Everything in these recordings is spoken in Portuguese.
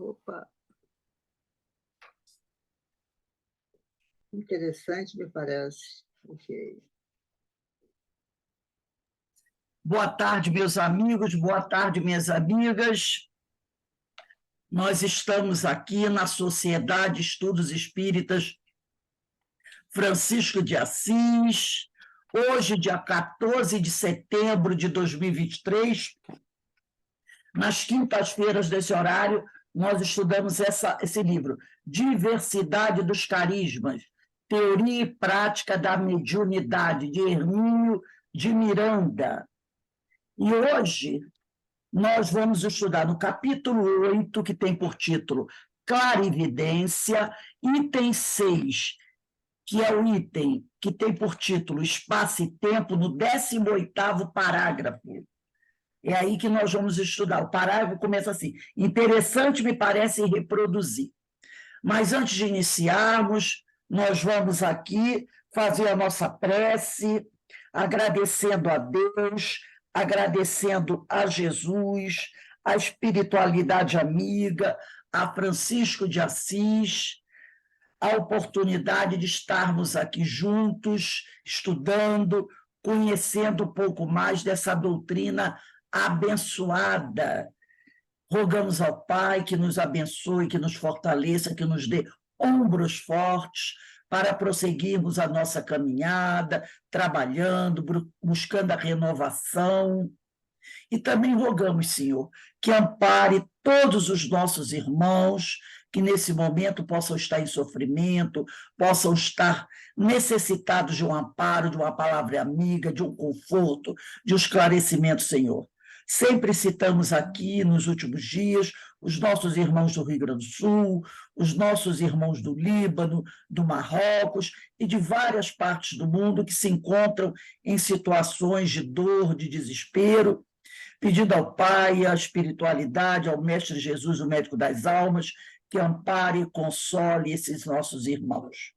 Opa, interessante, me parece. Ok. Boa tarde, meus amigos, boa tarde, minhas amigas. Nós estamos aqui na Sociedade Estudos Espíritas Francisco de Assis, hoje, dia 14 de setembro de 2023. Nas quintas-feiras desse horário, nós estudamos esse livro, Diversidade dos Carismas, Teoria e Prática da Mediunidade, de Hermínio de Miranda. E hoje nós vamos estudar no capítulo 8, que tem por título Clarividência, item 6, que é o item que tem por título Espaço e Tempo, no 18º parágrafo. É aí que nós vamos estudar. O parágrafo começa assim: interessante me parece reproduzir. Mas antes de iniciarmos, nós vamos aqui fazer a nossa prece, agradecendo a Deus, agradecendo a Jesus, a espiritualidade amiga, a Francisco de Assis, a oportunidade de estarmos aqui juntos, estudando, conhecendo um pouco mais dessa doutrina abençoada. Rogamos ao Pai que nos abençoe, que nos fortaleça, que nos dê ombros fortes para prosseguirmos a nossa caminhada, trabalhando, buscando a renovação. E também rogamos, Senhor, que ampare todos os nossos irmãos que nesse momento possam estar em sofrimento, possam estar necessitados de um amparo, de uma palavra amiga, de um conforto, de um esclarecimento, Senhor. Sempre citamos aqui, nos últimos dias, os nossos irmãos do Rio Grande do Sul, os nossos irmãos do Líbano, do Marrocos e de várias partes do mundo que se encontram em situações de dor, de desespero, pedindo ao Pai, à espiritualidade, ao Mestre Jesus, o médico das almas, que ampare e console esses nossos irmãos.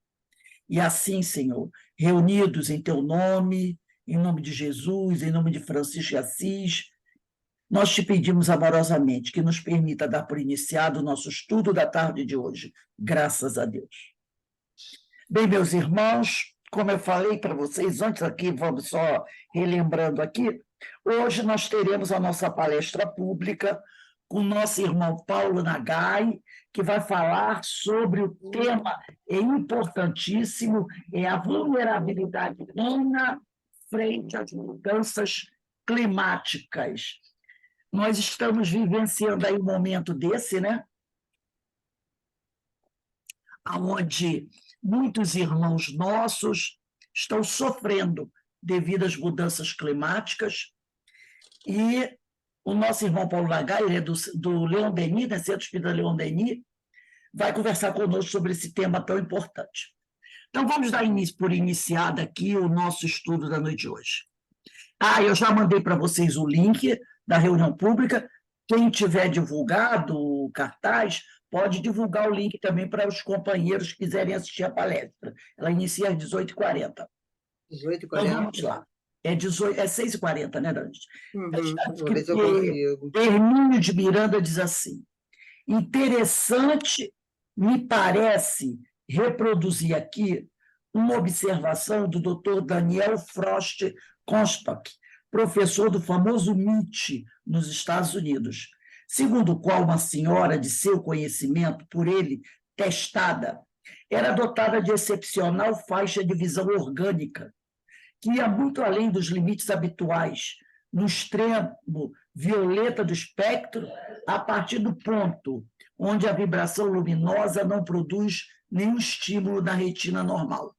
E assim, Senhor, reunidos em Teu nome, em nome de Jesus, em nome de Francisco de Assis, nós te pedimos amorosamente que nos permita dar por iniciado o nosso estudo da tarde de hoje. Graças a Deus. Bem, meus irmãos, como eu falei para vocês antes aqui, vamos só relembrando aqui, hoje nós teremos a nossa palestra pública com o nosso irmão Paulo Nagai, que vai falar sobre o tema importantíssimo, é a vulnerabilidade humana frente às mudanças climáticas. Nós estamos vivenciando aí um momento desse, né? Onde muitos irmãos nossos estão sofrendo devido às mudanças climáticas, e o nosso irmão Paulo Nagai, ele é do Leon Denis, né, Centro Espírita Leon Denis, vai conversar conosco sobre esse tema tão importante. Então, vamos dar por iniciado aqui o nosso estudo da noite de hoje. Eu já mandei para vocês o link da reunião pública. Quem tiver divulgado o cartaz, pode divulgar o link também para os companheiros que quiserem assistir a palestra. Ela inicia às 18h40. 18h40? Então, vamos lá. É 6h40, né, Dante? Vou ver se eu consigo. Hermínio de Miranda diz assim: interessante me parece reproduzir aqui uma observação do Dr. Daniel Frost Comstock, professor do famoso MIT nos Estados Unidos, segundo o qual uma senhora de seu conhecimento, por ele testada, era dotada de excepcional faixa de visão orgânica, que ia muito além dos limites habituais, no extremo violeta do espectro, a partir do ponto onde a vibração luminosa não produz nenhum estímulo na retina normal.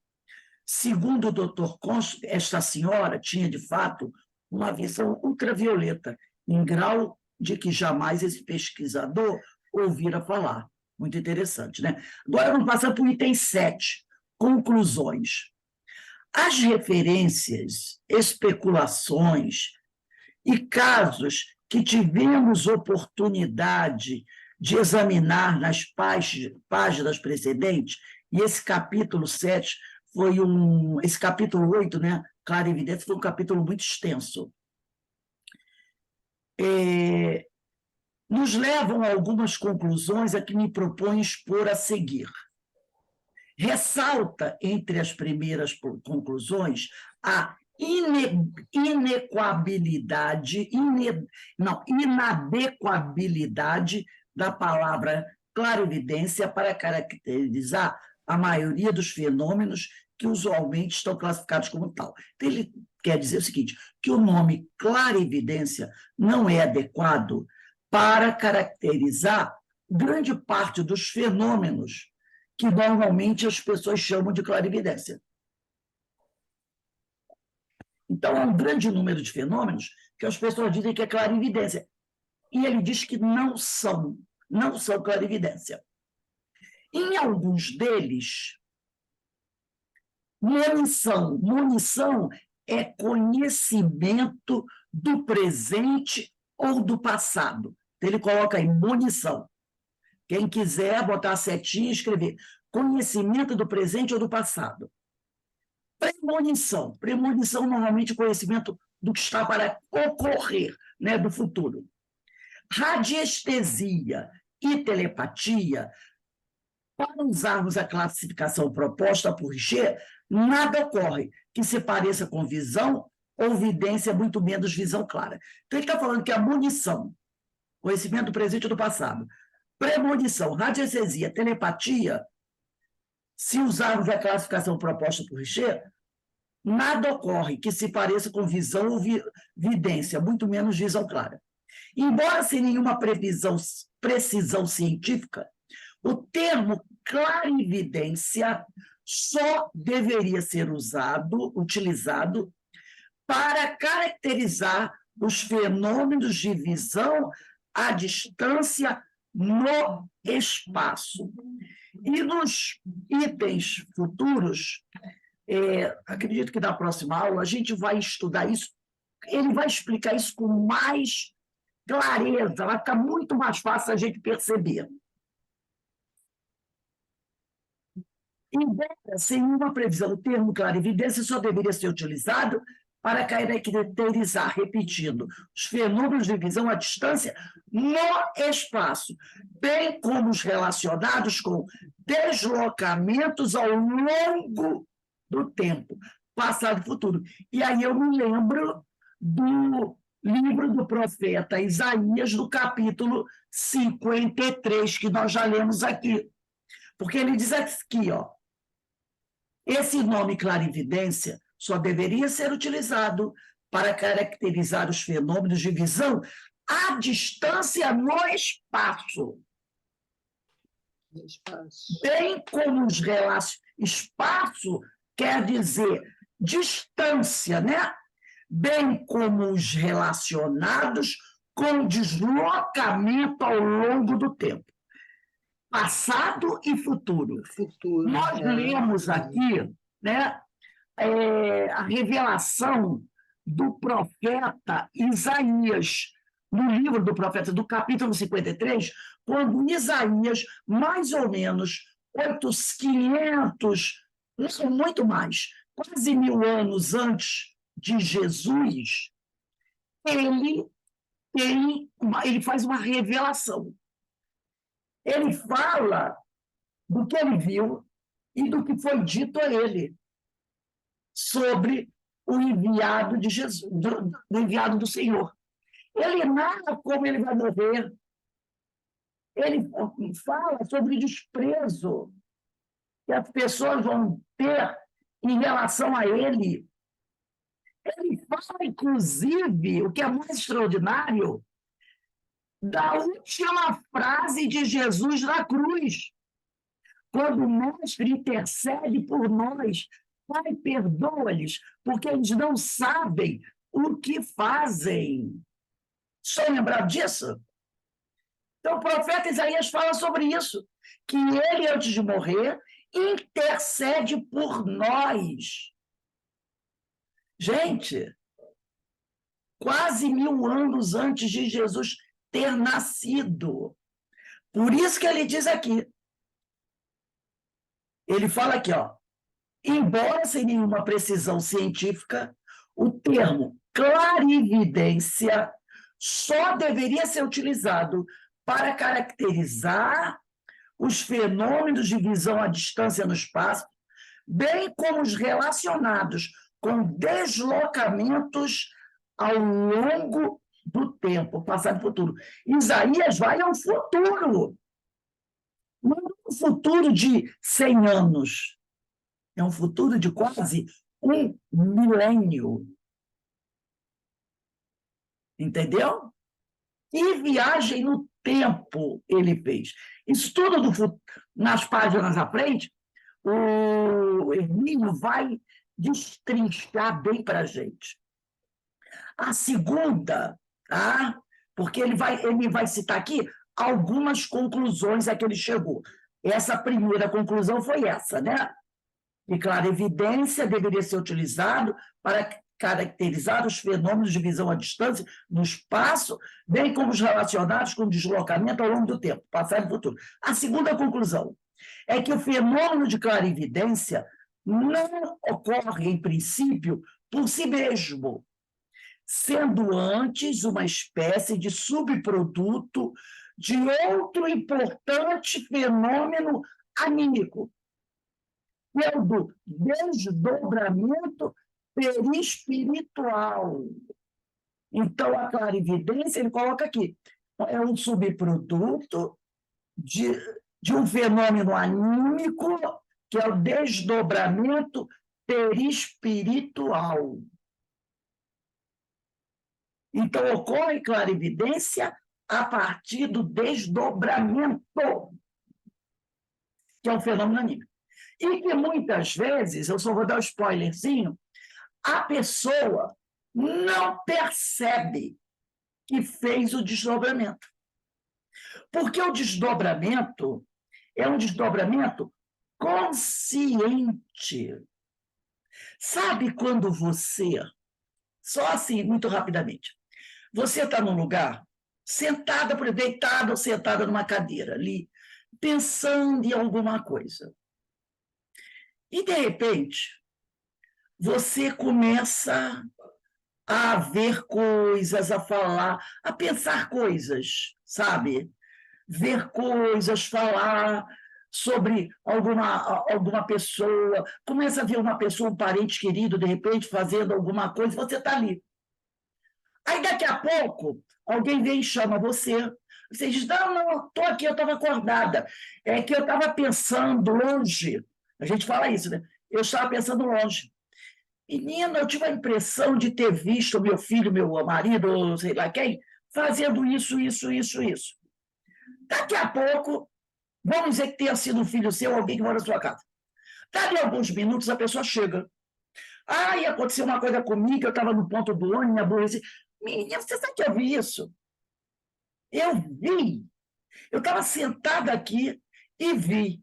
Segundo o Dr. Const, esta senhora tinha, de fato, uma visão ultravioleta, em grau de que jamais esse pesquisador ouvira falar. Muito interessante, né? Agora vamos passar para o item 7, conclusões. As referências, especulações e casos que tivemos oportunidade de examinar nas páginas precedentes, e esse capítulo 7 esse capítulo 8, né, Clarividência, foi um capítulo muito extenso. nos levam a algumas conclusões a que me proponho expor a seguir. Ressalta entre as primeiras conclusões a inadequabilidade da palavra clarividência para caracterizar a maioria dos fenômenos que usualmente estão classificados como tal. Então, ele quer dizer o seguinte, que o nome clarividência não é adequado para caracterizar grande parte dos fenômenos que normalmente as pessoas chamam de clarividência. Então, há um grande número de fenômenos que as pessoas dizem que é clarividência. E ele diz que não são clarividência. Em alguns deles, munição é conhecimento do presente ou do passado. Então, ele coloca aí munição. Quem quiser botar a setinha e escrever conhecimento do presente ou do passado. Premonição. Premonição, normalmente, conhecimento do que está para ocorrer, né, do futuro. Radiestesia e telepatia, para usarmos a classificação proposta por Richer, nada ocorre que se pareça com visão ou vidência, muito menos visão clara. Então, ele está falando que a munição, conhecimento do presente ou do passado, premonição, radiestesia, telepatia, se usarmos a classificação proposta por Richer, nada ocorre que se pareça com visão ou vidência, muito menos visão clara. Embora sem nenhuma precisão científica, o termo clarividência só deveria ser utilizado para caracterizar os fenômenos de visão à distância no espaço. E nos itens futuros, acredito que na próxima aula a gente vai estudar isso, ele vai explicar isso com mais clareza, vai ficar muito mais fácil a gente perceber. Embora sem uma previsão, o termo clarividência só deveria ser utilizado para caracterizar, repetindo, os fenômenos de visão à distância no espaço, bem como os relacionados com deslocamentos ao longo do tempo, passado e futuro. E aí eu me lembro do livro do profeta Isaías, do capítulo 53, que nós já lemos aqui. Porque ele diz aqui, ó, esse nome clarividência só deveria ser utilizado para caracterizar os fenômenos de visão à distância no espaço. Bem como os espaço quer dizer distância, né? Bem como os relacionados com deslocamento ao longo do tempo. Passado e futuro. Nós lemos aqui, né, a revelação do profeta Isaías, no livro do profeta, do capítulo 53, quando Isaías, mais ou menos 500, muito mais, quase 1000 anos antes de Jesus, ele faz uma revelação. Ele fala do que ele viu e do que foi dito a ele sobre o enviado de Jesus, do enviado do Senhor. Ele narra como ele vai morrer. Ele fala sobre o desprezo que as pessoas vão ter em relação a ele. Ele fala, inclusive, o que é mais extraordinário, da última frase de Jesus na cruz, quando o Mestre intercede por nós: Pai, perdoa-lhes, porque eles não sabem o que fazem. Estão lembrados disso? Então, o profeta Isaías fala sobre isso, que ele, antes de morrer, intercede por nós. Gente, quase 1000 anos antes de Jesus ter nascido. Por isso que ele diz aqui. Ele fala aqui, ó, embora sem nenhuma precisão científica, o termo clarividência só deveria ser utilizado para caracterizar os fenômenos de visão à distância no espaço, bem como os relacionados com deslocamentos ao longo do tempo, passado e futuro. Isaías vai ao futuro. Não é um futuro de 100 anos. É um futuro de quase 1 milênio. Entendeu? Que viagem no tempo ele fez. Isso tudo nas páginas à frente, o Hermínio vai destrinchar bem para a gente. A segunda, tá? Porque ele vai citar aqui algumas conclusões a que ele chegou. Essa primeira conclusão foi essa, né? Que clarividência deveria ser utilizado para caracterizar os fenômenos de visão à distância no espaço, bem como os relacionados com o deslocamento ao longo do tempo, passado e futuro. A segunda conclusão é que o fenômeno de clarividência não ocorre, em princípio, por si mesmo, sendo antes uma espécie de subproduto de outro importante fenômeno anímico, que é o do desdobramento perispiritual. Então, a clarividência, ele coloca aqui, é um subproduto de um fenômeno anímico, que é o desdobramento perispiritual. Então, ocorre clarividência a partir do desdobramento, que é um fenômeno anímico. E que muitas vezes, eu só vou dar um spoilerzinho, a pessoa não percebe que fez o desdobramento. Porque o desdobramento é um desdobramento consciente. Sabe quando você, só assim, muito rapidamente, você está num lugar, sentada, deitada ou sentada numa cadeira ali, pensando em alguma coisa. E, de repente, você começa a ver coisas, a falar, a pensar coisas, sabe? Ver coisas, falar sobre alguma pessoa, começa a ver uma pessoa, um parente querido, de repente, fazendo alguma coisa, você está ali. Aí, daqui a pouco, alguém vem e chama você. Você diz, não, estou aqui, eu estava acordada. É que eu estava pensando longe. A gente fala isso, né? Eu estava pensando longe. Menina, eu tive a impressão de ter visto meu filho, meu marido, ou sei lá quem, fazendo isso. Daqui a pouco, vamos dizer que tenha sido um filho seu, alguém que mora na sua casa. Dali a alguns minutos, a pessoa chega. E aconteceu uma coisa comigo, eu estava no ponto do ônibus, me aborreci. Menina, você sabe que eu vi isso? Eu vi. Eu estava sentada aqui e vi.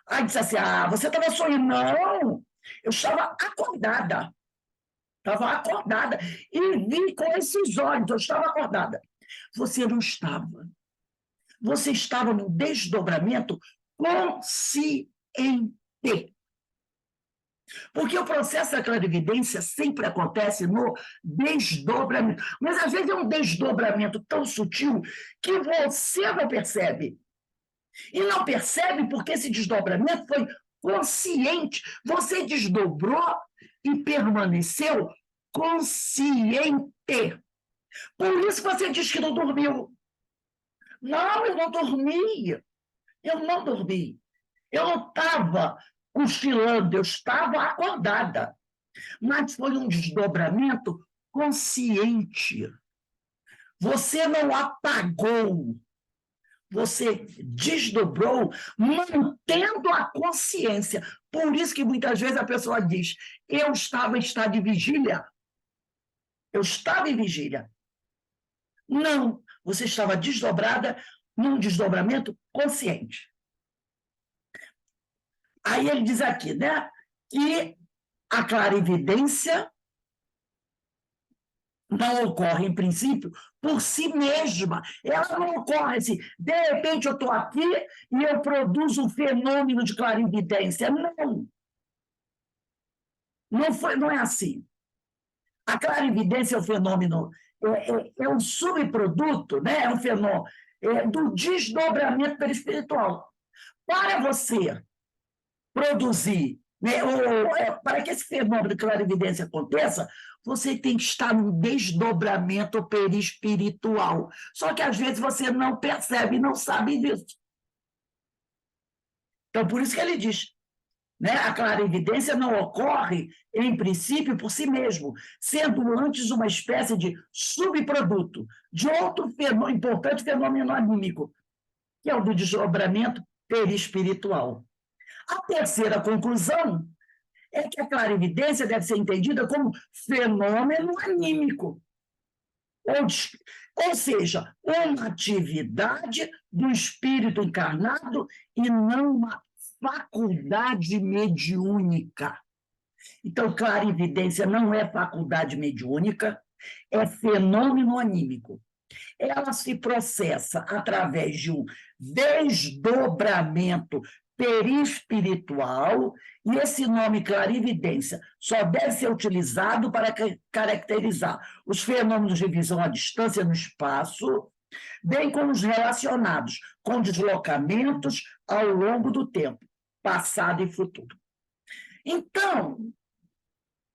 Aí disse assim, você estava sonhando? Não, eu estava acordada. E vi com esses olhos, eu estava acordada. Você não estava. Você estava num desdobramento consciente. Porque o processo da clarividência sempre acontece no desdobramento. Mas, às vezes, é um desdobramento tão sutil que você não percebe. E não percebe porque esse desdobramento foi consciente. Você desdobrou e permaneceu consciente. Por isso você diz que não dormiu. Não, eu não dormi. Eu não estava cochilando, eu estava acordada. Mas foi um desdobramento consciente. Você não apagou. Você desdobrou, mantendo a consciência. Por isso que muitas vezes a pessoa diz, eu estava em estado de vigília. Eu estava em vigília. Não, você estava desdobrada num desdobramento consciente. Aí ele diz aqui, né, que a clarividência não ocorre, em princípio, por si mesma. Ela não ocorre assim, de repente eu estou aqui e eu produzo um fenômeno de clarividência. Não. Não é assim. A clarividência é um fenômeno é um subproduto, né? É um fenômeno do desdobramento perispiritual. Para você produzir, né, para que esse fenômeno de clarividência aconteça, você tem que estar num desdobramento perispiritual. Só que, às vezes, você não percebe, não sabe disso. Então, por isso que ele diz, né, a clarividência não ocorre, em princípio, por si mesmo, sendo antes uma espécie de subproduto de outro importante fenômeno anímico, que é o do desdobramento perispiritual. A terceira conclusão é que a clarividência deve ser entendida como fenômeno anímico, ou seja, uma atividade do espírito encarnado e não uma faculdade mediúnica. Então, clarividência não é faculdade mediúnica, é fenômeno anímico. Ela se processa através de um desdobramento perispiritual, e esse nome clarividência só deve ser utilizado para caracterizar os fenômenos de visão à distância no espaço, bem como os relacionados com deslocamentos ao longo do tempo, passado e futuro. Então,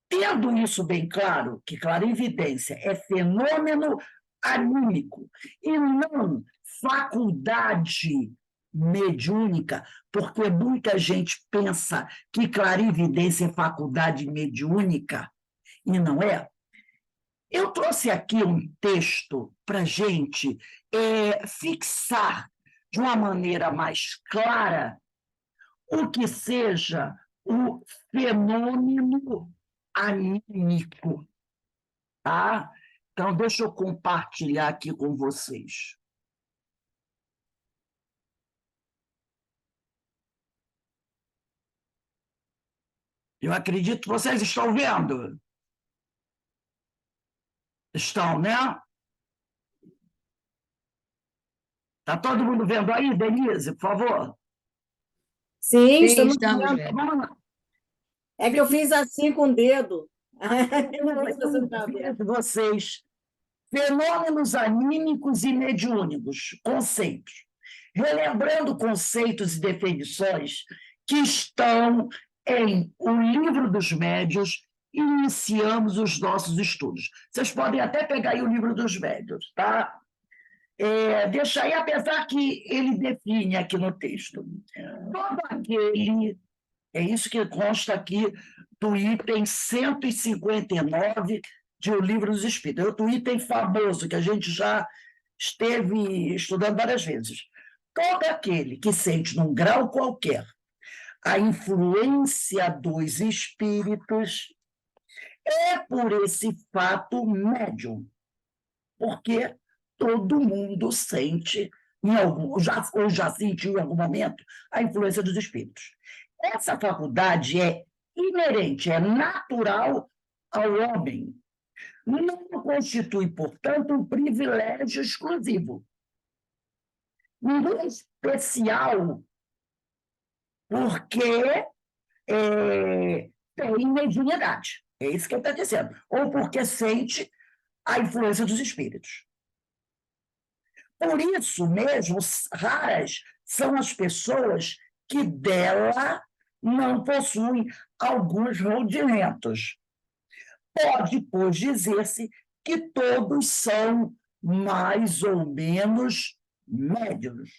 tendo isso bem claro, que clarividência é fenômeno anímico e não faculdade mediúnica, porque muita gente pensa que clarividência é faculdade mediúnica, e não é. Eu trouxe aqui um texto para a gente fixar de uma maneira mais clara o que seja o fenômeno anímico, tá? Então, deixa eu compartilhar aqui com vocês. Eu acredito que vocês estão vendo. Estão, né? Está todo mundo vendo aí, Denise, por favor? Sim, Sim, estamos estamos vendo. vendo. Vamos lá. É que eu fiz assim com o dedo. Eu não sei se você não está vendo. Vocês, fenômenos anímicos e mediúnicos, conceitos. Relembrando conceitos e definições que estão em O Livro dos Médiuns, iniciamos os nossos estudos. Vocês podem até pegar aí o Livro dos Médiuns, tá? Deixa aí, apesar que ele define aqui no texto. Todo aquele, é isso que consta aqui do item 159 de O Livro dos Espíritos. É outro item famoso que a gente já esteve estudando várias vezes. Todo aquele que sente, num grau qualquer, a influência dos espíritos é por esse fato médium, porque todo mundo sente, ou já sentiu em algum momento, a influência dos espíritos. Essa faculdade é inerente, é natural ao homem. Não constitui, portanto, um privilégio exclusivo. Não é especial porque tem mediunidade. É isso que ele está dizendo. Ou porque sente a influência dos espíritos. Por isso mesmo, raras são as pessoas que dela não possuem alguns rudimentos. Pode, pois, dizer-se que todos são mais ou menos médiuns.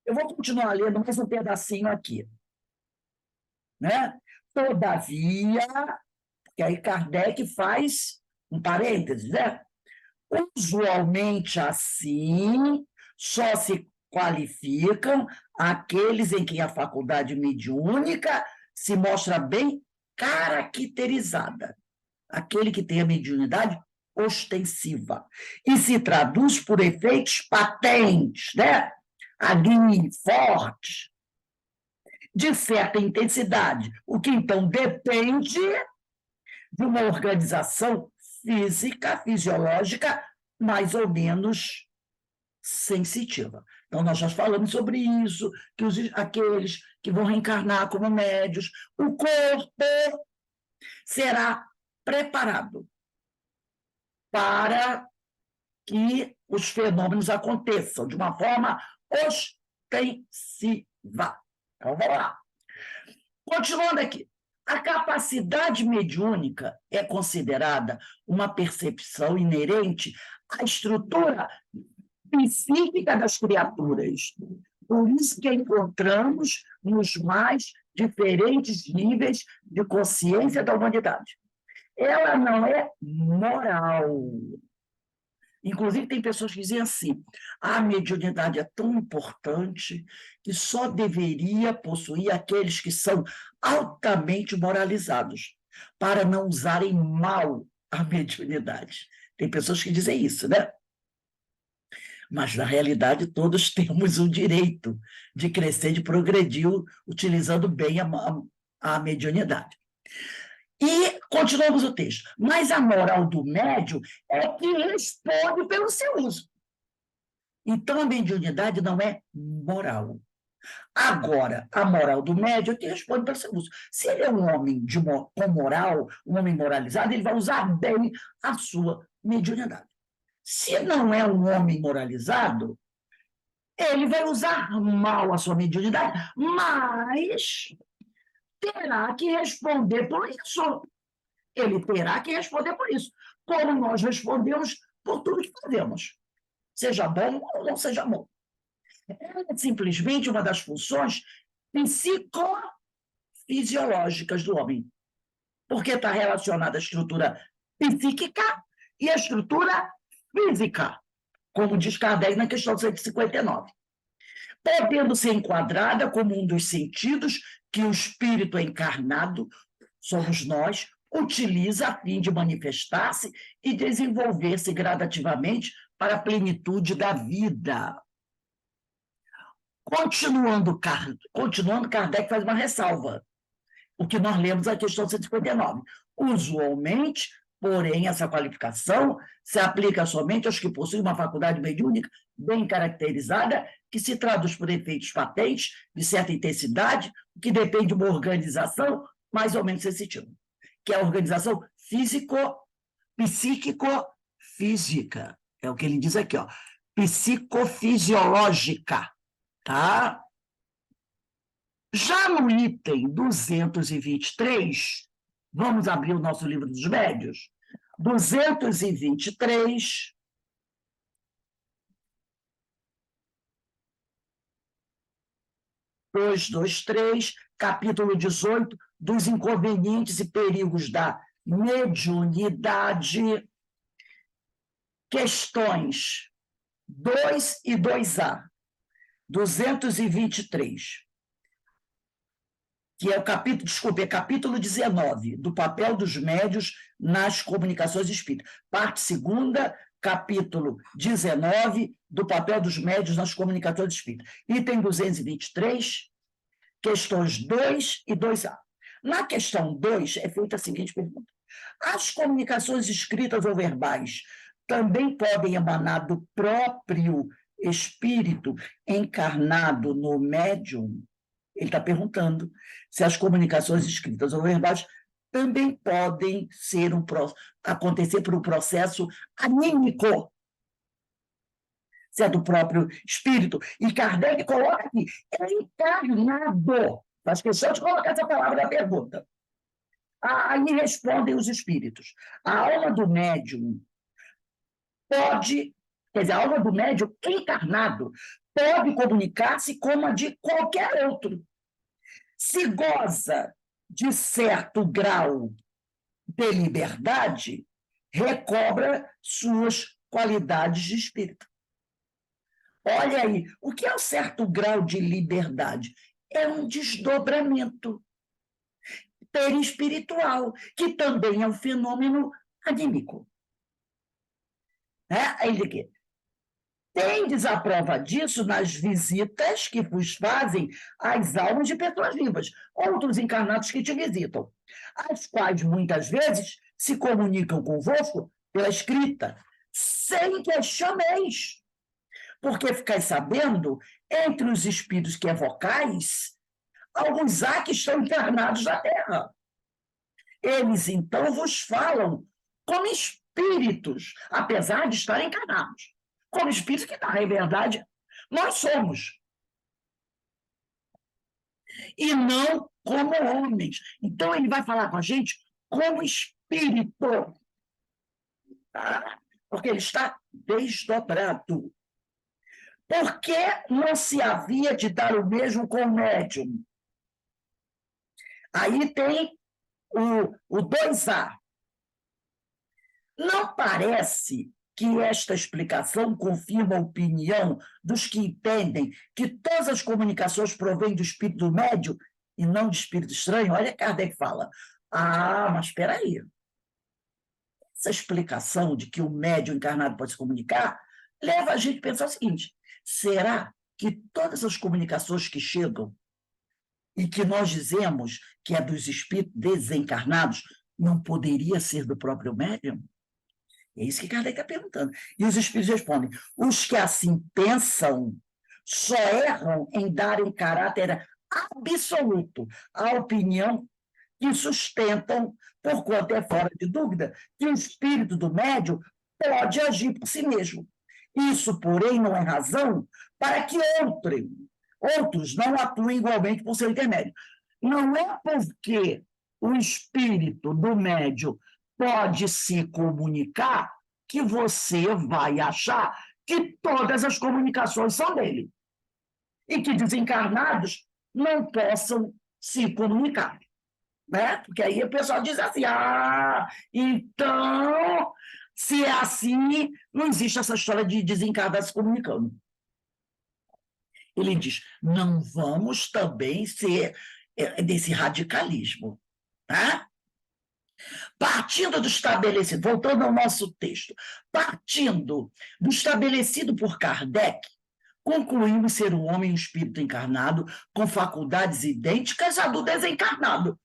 Eu vou continuar lendo mais um pedacinho aqui. Né? Todavia, que aí Kardec faz um parênteses, né? Usualmente assim, só se qualificam aqueles em que a faculdade mediúnica se mostra bem caracterizada. Aquele que tem a mediunidade ostensiva e se traduz por efeitos patentes, né? Ali, fortes, de certa intensidade, o que então depende de uma organização física, fisiológica, mais ou menos sensitiva. Então, nós já falamos sobre isso, que aqueles que vão reencarnar como médios, o corpo será preparado para que os fenômenos aconteçam de uma forma ostensiva. Então, vamos lá. Continuando aqui. A capacidade mediúnica é considerada uma percepção inerente à estrutura psíquica das criaturas. Por isso que encontramos nos mais diferentes níveis de consciência da humanidade. Ela não é moral. Inclusive, tem pessoas que dizem assim: a mediunidade é tão importante que só deveria possuir aqueles que são altamente moralizados, para não usarem mal a mediunidade. Tem pessoas que dizem isso, né? Mas, na realidade, todos temos o direito de crescer, de progredir, utilizando bem a mediunidade. E continuamos o texto. Mas a moral do médium é que responde pelo seu uso. Então, a mediunidade não é moral. Agora, a moral do médium é que responde pelo seu uso. Se ele é um homem com moral, um homem moralizado, ele vai usar bem a sua mediunidade. Se não é um homem moralizado, ele vai usar mal a sua mediunidade, mas terá que responder por isso. Ele terá que responder por isso, como nós respondemos por tudo que fazemos, seja bom ou não seja bom. É simplesmente uma das funções psicofisiológicas do homem, porque está relacionada à estrutura psíquica e à estrutura física, como diz Kardec na questão 159. Podendo ser enquadrada como um dos sentidos que o espírito encarnado, somos nós, utiliza a fim de manifestar-se e desenvolver-se gradativamente para a plenitude da vida. Continuando, Kardec faz uma ressalva, o que nós lemos na questão 159. Usualmente, porém, essa qualificação se aplica somente aos que possuem uma faculdade mediúnica bem caracterizada, que se traduz por efeitos patentes, de certa intensidade, que depende de uma organização mais ou menos sensitiva, que é a organização psíquico-física. É o que ele diz aqui, ó, psicofisiológica, tá? Já no item 223, vamos abrir o nosso livro dos médiuns, 223, capítulo 18, dos inconvenientes e perigos da mediunidade, questões 2 e 2A, 223, que é o capítulo 19, do papel dos médiuns nas comunicações espíritas. Parte 2ª, capítulo 19, do papel dos médiuns nas comunicações espíritas. Item 223, questões 2 e 2A. Na questão 2 é feita a seguinte pergunta: as comunicações escritas ou verbais também podem emanar do próprio espírito encarnado no médium? Ele está perguntando se as comunicações escritas ou verbais também podem acontecer por um processo anímico, se é do próprio espírito. E Kardec coloca aqui, é encarnado. Faz questão de colocar essa palavra na pergunta. Aí respondem os espíritos. A alma do médium pode, quer dizer, a alma do médium encarnado pode comunicar-se como a de qualquer outro. Se goza de certo grau de liberdade, recobra suas qualidades de espírito. Olha aí, o que é um certo grau de liberdade? É um desdobramento perispiritual, que também é um fenômeno anímico. Aí ele diz: tendes a prova disso nas visitas que vos fazem as almas de pessoas vivas, outros encarnados que te visitam, as quais muitas vezes se comunicam convosco pela escrita, sem que as chameis, porque ficais sabendo, entre os espíritos que evocais, alguns há que estão encarnados na Terra. Eles, então, vos falam como espíritos, apesar de estarem encarnados, como espíritos que, na verdade, nós somos. E não como homens. Então, ele vai falar com a gente como espírito, tá? Porque ele está desdobrado. Por que não se havia de dar o mesmo com o médium? Aí tem o 2A. Não parece que esta explicação confirma a opinião dos que entendem que todas as comunicações provêm do espírito médio e não de espírito estranho? Olha, Kardec fala, mas espera aí. Essa explicação de que o médium encarnado pode se comunicar leva a gente a pensar o seguinte, será que todas as comunicações que chegam e que nós dizemos que é dos espíritos desencarnados não poderia ser do próprio médium? É isso que Kardec está perguntando. E os espíritos respondem, os que assim pensam só erram em darem caráter absoluto à opinião que sustentam, porquanto é fora de dúvida, que o espírito do médium pode agir por si mesmo. Isso, porém, não é razão para que outros não atuem igualmente por seu intermédio. Não é porque o espírito do médium pode se comunicar que você vai achar que todas as comunicações são dele e que desencarnados não possam se comunicar. Né? Porque aí o pessoal diz assim, então, se é assim, não existe essa história de desencarnar se comunicando. Ele diz, não vamos também ser desse radicalismo, tá? Partindo do estabelecido, voltando ao nosso texto, partindo do estabelecido por Kardec, concluímos ser um homem e um espírito encarnado com faculdades idênticas à do desencarnado,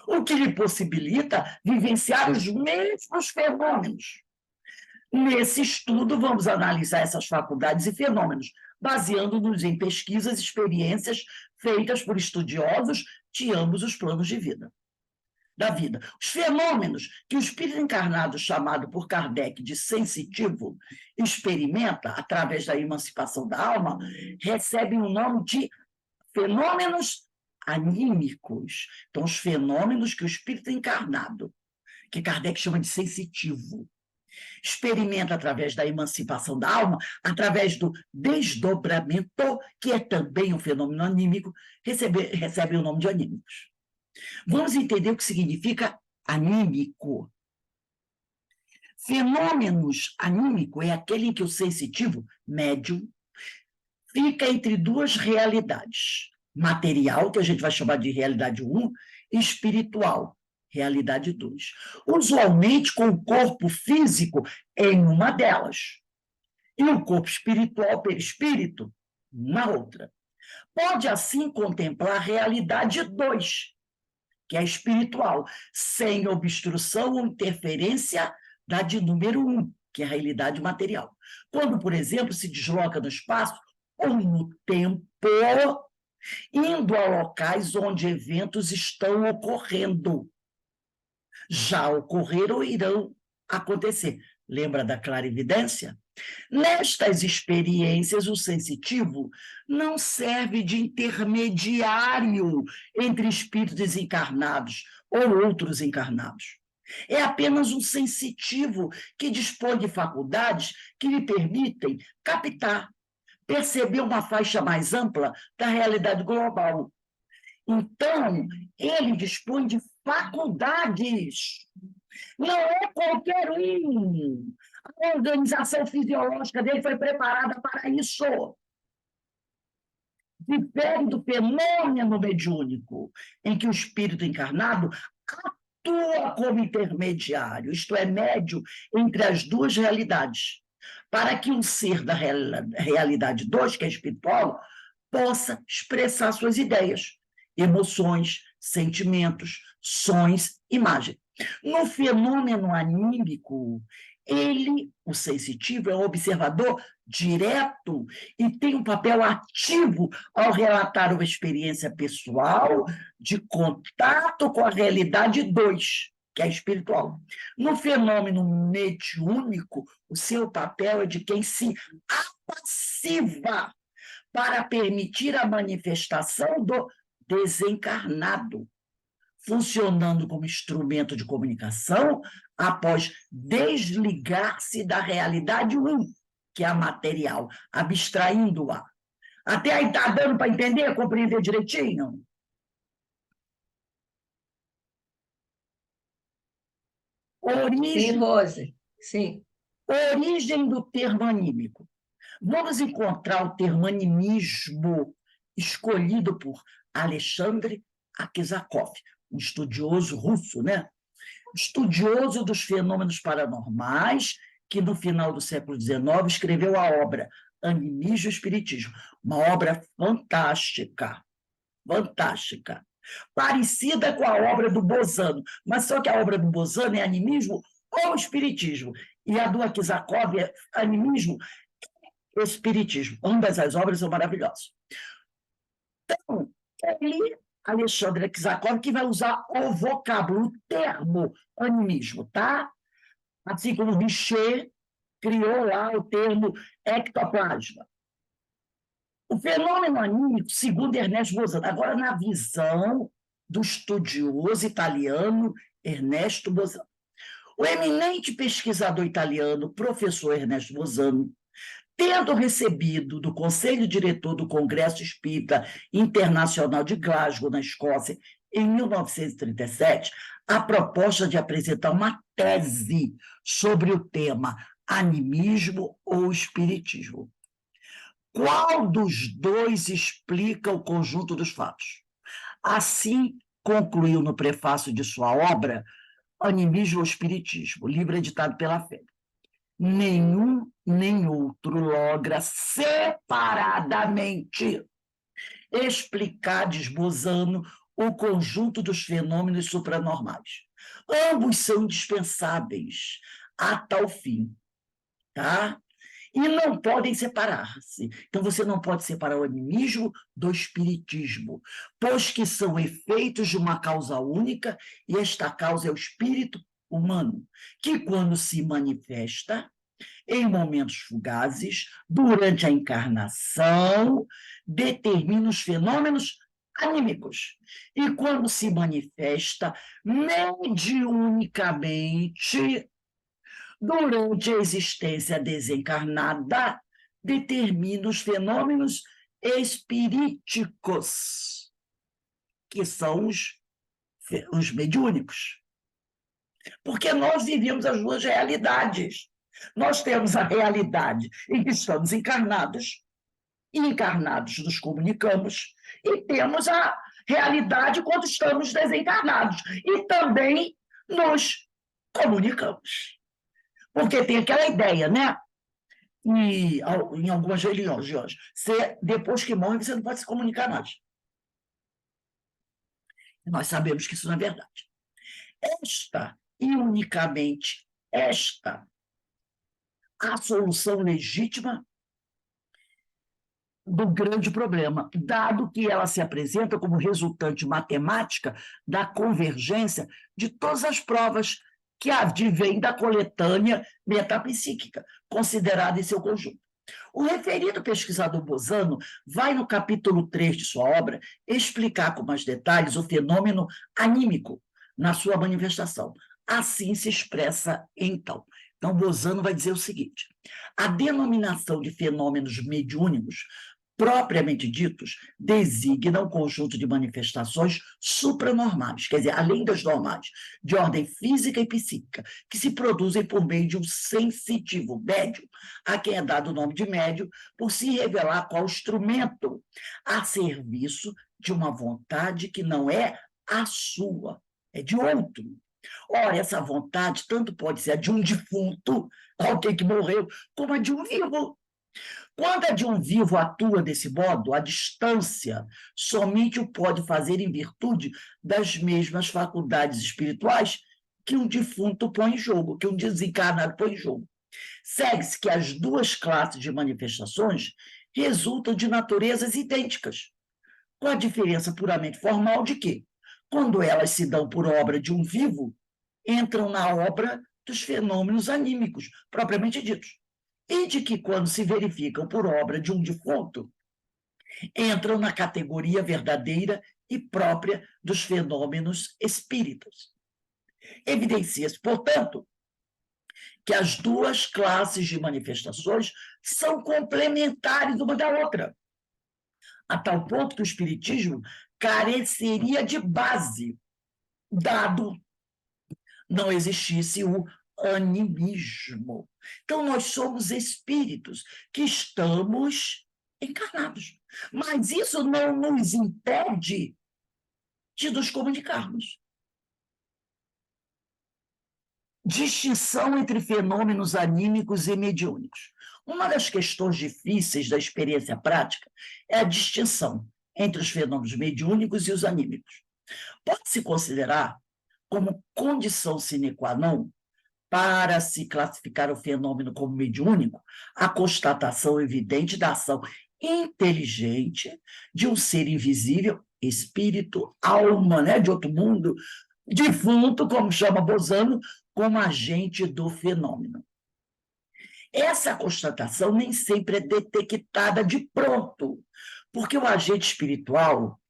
o que lhe possibilita vivenciar os mesmos fenômenos. Nesse estudo, vamos analisar essas faculdades e fenômenos, baseando-nos em pesquisas e experiências feitas por estudiosos de ambos os planos de vida. Da vida. Os fenômenos que o espírito encarnado, chamado por Kardec de sensitivo, experimenta através da emancipação da alma, recebem o nome de fenômenos anímicos. Então, os fenômenos que o espírito encarnado, que Kardec chama de sensitivo, experimenta através da emancipação da alma, através do desdobramento, que é também um fenômeno anímico, recebe o nome de anímicos. Vamos entender o que significa anímico. Fenômenos anímico é aquele em que o sensitivo, médium, fica entre duas realidades. Material, que a gente vai chamar de realidade 1, e espiritual, realidade 2. Usualmente com o corpo físico em uma delas. E o corpo espiritual, perispírito, na outra. Pode, assim, contemplar a realidade 2, que é espiritual, sem obstrução ou interferência da de número 1, que é a realidade material. Quando, por exemplo, se desloca no espaço ou no tempo, indo a locais onde eventos estão ocorrendo. Já ocorreram ou irão acontecer. Lembra da clarividência? Nestas experiências, o sensitivo não serve de intermediário entre espíritos desencarnados ou outros encarnados. É apenas um sensitivo que dispõe de faculdades que lhe permitem captar, perceber uma faixa mais ampla da realidade global. Então, ele dispõe de faculdades. Não é qualquer um. A organização fisiológica dele foi preparada para isso. Difere do fenômeno mediúnico, em que o espírito encarnado atua como intermediário, isto é, médio entre as duas realidades, para que um ser da realidade 2, que é espiritual, possa expressar suas ideias, emoções, sentimentos, sons, imagem. No fenômeno anímico, ele, o sensitivo, é um observador direto e tem um papel ativo ao relatar uma experiência pessoal de contato com a realidade 2, que é espiritual. No fenômeno mediúnico, o seu papel é de quem se apassiva para permitir a manifestação do desencarnado, funcionando como instrumento de comunicação após desligar-se da realidade que é a material, abstraindo-a. Até aí está dando para entender, compreender direitinho? Sim, Rose. Sim. Origem do termo anímico. Vamos encontrar o termo animismo escolhido por Alexandre Akhizakov, um estudioso russo, né? Estudioso dos fenômenos paranormais, que no final do século XIX escreveu a obra Animismo e Espiritismo, uma obra fantástica, fantástica, parecida com a obra do Bozano, mas só que a obra do Bozano é animismo ou espiritismo, e a do Akhizakov é animismo e espiritismo. Ambas as obras são maravilhosas. Então, ele, Alexandre Akhizakov, que vai usar o vocábulo, o termo animismo, tá? Assim como Richer criou lá o termo ectoplasma. O fenômeno anímico, segundo Ernesto Bozano, agora na visão do estudioso italiano Ernesto Bozano. O eminente pesquisador italiano, professor Ernesto Bozano, tendo recebido do Conselho Diretor do Congresso Espírita Internacional de Glasgow, na Escócia, em 1937, a proposta de apresentar uma tese sobre o tema animismo ou espiritismo. Qual dos dois explica o conjunto dos fatos? Assim concluiu no prefácio de sua obra, Animismo ou Espiritismo, livro editado pela FEB. Nenhum nem outro logra separadamente explicar, diz Bozano, o conjunto dos fenômenos supranormais. Ambos são indispensáveis a tal fim, tá? E não podem separar-se. Então, você não pode separar o animismo do espiritismo, pois que são efeitos de uma causa única, e esta causa é o espírito humano, que, quando se manifesta em momentos fugazes, durante a encarnação, determina os fenômenos anímicos. E, quando se manifesta mediunicamente, durante a existência desencarnada, determina os fenômenos espiríticos, que são os mediúnicos. Porque nós vivemos as duas realidades. Nós temos a realidade em que estamos encarnados, e encarnados nos comunicamos, e temos a realidade quando estamos desencarnados, e também nos comunicamos. Porque tem aquela ideia, né? E, em algumas religiões, depois que morre, você não pode se comunicar mais. Nós sabemos que isso não é verdade. Esta, e unicamente esta, a solução legítima do grande problema, dado que ela se apresenta como resultante matemática da convergência de todas as provas que advém da coletânea metapsíquica, considerada em seu conjunto. O referido pesquisador Bozano vai, no capítulo 3 de sua obra, explicar com mais detalhes o fenômeno anímico na sua manifestação. Assim se expressa então. Então, Bozano vai dizer o seguinte: a denominação de fenômenos mediúnicos, propriamente ditos, designa um conjunto de manifestações supranormais, quer dizer, além das normais, de ordem física e psíquica, que se produzem por meio de um sensitivo médium, a quem é dado o nome de médium, por se revelar qual instrumento a serviço de uma vontade que não é a sua, é de outro. Ora, essa vontade tanto pode ser a de um defunto, alguém que morreu, como a de um vivo. Quando a de um vivo atua desse modo, a distância somente o pode fazer em virtude das mesmas faculdades espirituais que um defunto põe em jogo, que um desencarnado põe em jogo. Segue-se que as duas classes de manifestações resultam de naturezas idênticas, com a diferença puramente formal de que, quando elas se dão por obra de um vivo, entram na obra dos fenômenos anímicos, propriamente ditos, e de que, quando se verificam por obra de um defunto, entram na categoria verdadeira e própria dos fenômenos espíritas. Evidencia-se, portanto, que as duas classes de manifestações são complementares uma da outra, a tal ponto que o espiritismo careceria de base, dado não existisse o animismo. Então, nós somos espíritos que estamos encarnados, mas isso não nos impede de nos comunicarmos. Distinção entre fenômenos anímicos e mediúnicos. Uma das questões difíceis da experiência prática é a distinção entre os fenômenos mediúnicos e os anímicos. Pode-se considerar como condição sine qua non para se classificar o fenômeno como mediúnico a constatação evidente da ação inteligente de um ser invisível, espírito, alma, né, de outro mundo, defunto, como chama Bozano, como agente do fenômeno. Essa constatação nem sempre é detectada de pronto, porque o agente espiritual,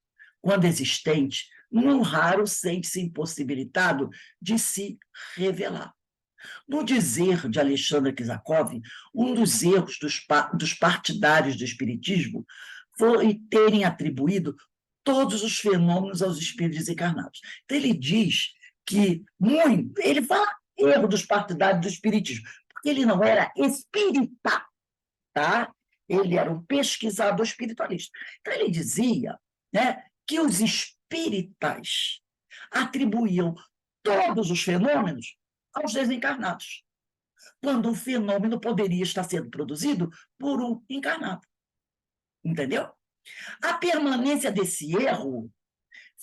quando existente, não raro sente-se impossibilitado de se revelar. No dizer de Alexandre Kizakov, um dos erros dos partidários do espiritismo foi terem atribuído todos os fenômenos aos espíritos desencarnados. Então, ele diz que ele fala erro dos partidários do espiritismo, porque ele não era espírita, tá? Ele era um pesquisador espiritualista. Então, ele dizia, né, que os espíritas atribuíam todos os fenômenos aos desencarnados, quando um fenômeno poderia estar sendo produzido por um encarnado. Entendeu? A permanência desse erro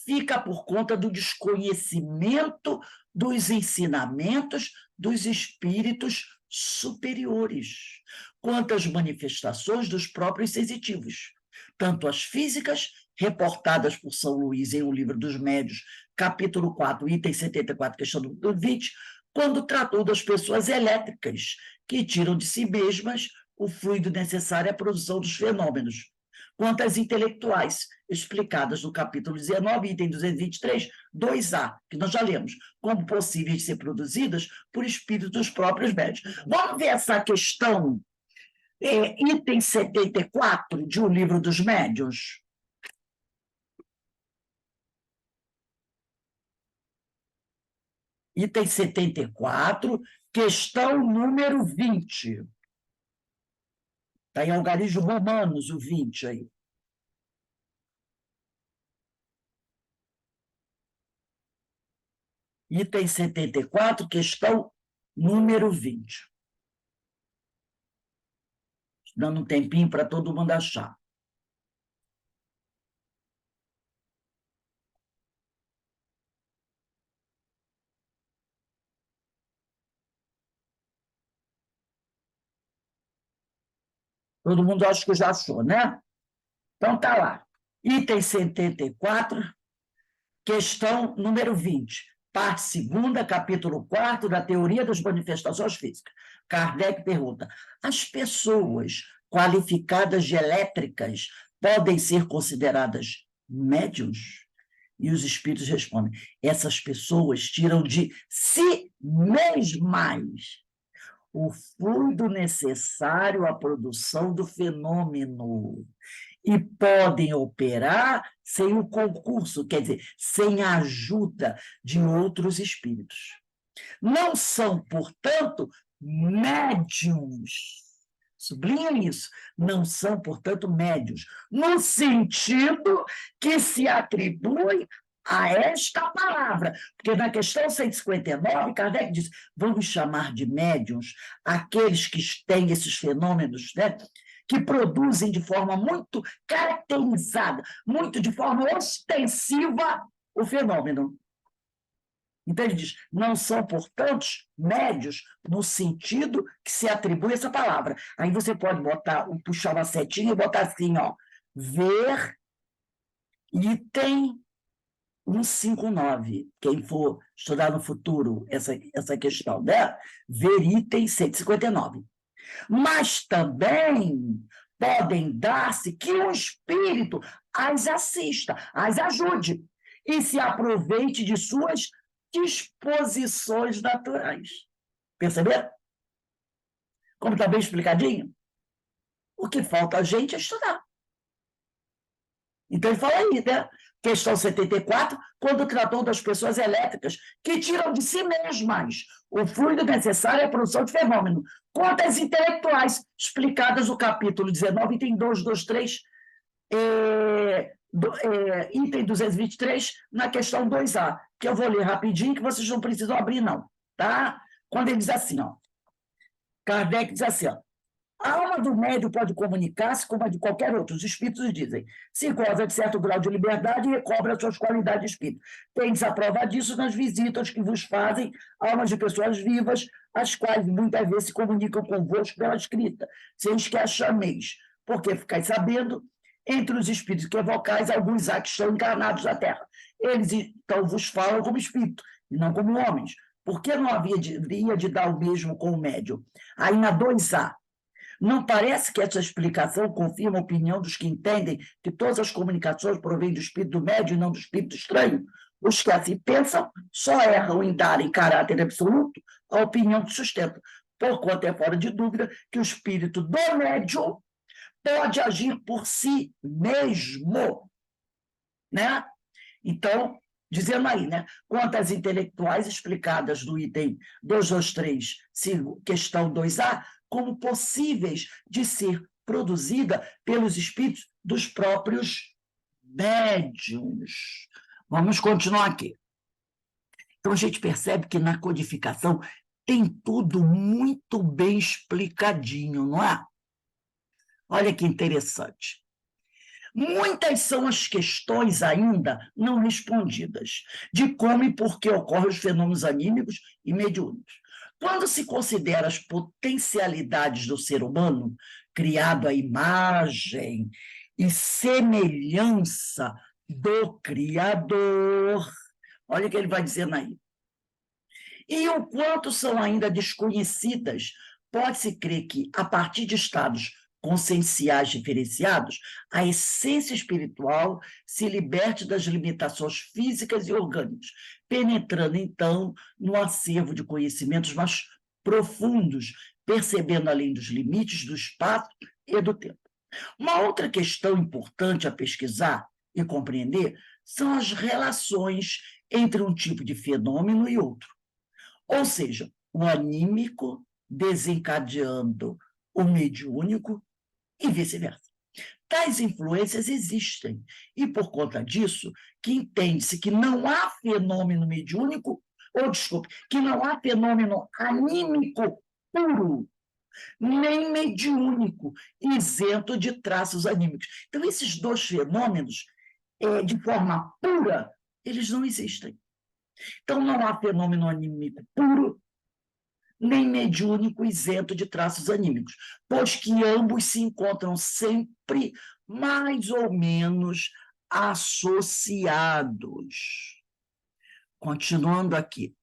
fica por conta do desconhecimento dos ensinamentos dos espíritos superiores, quanto às manifestações dos próprios sensitivos, tanto as físicas, reportadas por São Luís em O Livro dos Médiuns, capítulo 4, item 74, questão número 20, quando tratou das pessoas elétricas, que tiram de si mesmas o fluido necessário à produção dos fenômenos, quanto às intelectuais, explicadas no capítulo 19, item 223, 2A, que nós já lemos, como possíveis de ser produzidas por espíritos dos próprios médiuns. Vamos ver essa questão, item 74 de O Livro dos Médiuns. Item 74, questão número 20. Está em Algarismo Romanos, o 20 aí. Item 74, questão número 20. Dando um tempinho para todo mundo achar. Todo mundo acha que já achou, né? Então, tá lá. Item 74, questão número 20. Parte 2ª, capítulo 4 da Teoria das Manifestações Físicas. Kardec pergunta: as pessoas qualificadas de elétricas podem ser consideradas médiuns? E os espíritos respondem: essas pessoas tiram de si mesmas o fluido necessário à produção do fenômeno e podem operar sem o concurso, quer dizer, sem a ajuda de outros espíritos. Não são, portanto, médiuns. Sublinha isso. Não são, portanto, médiuns, no sentido que se atribui a esta palavra, porque na questão 159, Kardec diz: vamos chamar de médiuns aqueles que têm esses fenômenos, né, que produzem de forma muito caracterizada, muito de forma ostensiva o fenômeno. Então, ele diz: não são, portanto, médios no sentido que se atribui essa palavra. Aí você pode puxar uma setinha e botar assim, ó, ver item 159, quem for estudar no futuro essa questão, né? Ver item 159. Mas também podem dar-se que o espírito as assista, as ajude e se aproveite de suas disposições naturais. Perceberam? Como está bem explicadinho? O que falta a gente é estudar. Então, ele fala aí, né? Questão 74, quando tratou das pessoas elétricas que tiram de si mesmas o fluido necessário à produção de fenômeno, quanto às intelectuais, explicadas no capítulo 19, item 223, item 223, na questão 2A, que eu vou ler rapidinho, que vocês não precisam abrir, não, tá? Quando ele diz assim, ó, Kardec diz assim, ó, a alma do médium pode comunicar-se como a de qualquer outro. Os espíritos dizem, se goza de certo grau de liberdade e recobra suas qualidades de espírito. Tendes a prova disso nas visitas que vos fazem almas de pessoas vivas, as quais muitas vezes se comunicam convosco pela escrita, sem que as chameis, porque ficais sabendo, entre os espíritos que evocais, alguns há que estão encarnados na terra. Eles então vos falam como espírito, e não como homens. Por que não haveria de dar o mesmo com o médium? Aí na 2A, não parece que essa explicação confirma a opinião dos que entendem que todas as comunicações provêm do espírito do médium e não do espírito estranho? Os que assim pensam só erram em dar em caráter absoluto a opinião que sustentam, porquanto é fora de dúvida que o espírito do médium pode agir por si mesmo, né? Então, dizendo aí, né? Quanto às intelectuais explicadas no item 223, questão 2A, como possíveis de ser produzida pelos espíritos dos próprios médiuns. Vamos continuar aqui. Então, a gente percebe que na codificação tem tudo muito bem explicadinho, não é? Olha que interessante. Muitas são as questões ainda não respondidas, de como e por que ocorrem os fenômenos anímicos e mediúnicos. Quando se considera as potencialidades do ser humano, criado à imagem e semelhança do Criador, olha o que ele vai dizendo aí. E o quanto são ainda desconhecidas, pode-se crer que, a partir de estados conscienciais diferenciados, a essência espiritual se liberte das limitações físicas e orgânicas, penetrando, então, no acervo de conhecimentos mais profundos, percebendo além dos limites do espaço e do tempo. Uma outra questão importante a pesquisar e compreender são as relações entre um tipo de fenômeno e outro. Ou seja, o anímico desencadeando o mediúnico e vice-versa. Tais influências existem, e por conta disso, que entende-se que não há fenômeno mediúnico, que não há fenômeno anímico puro, nem mediúnico, isento de traços anímicos. Então, esses dois fenômenos, de forma pura, eles não existem. Então, não há fenômeno anímico puro, nem mediúnico isento de traços anímicos, pois que ambos se encontram sempre mais ou menos associados. Continuando aqui.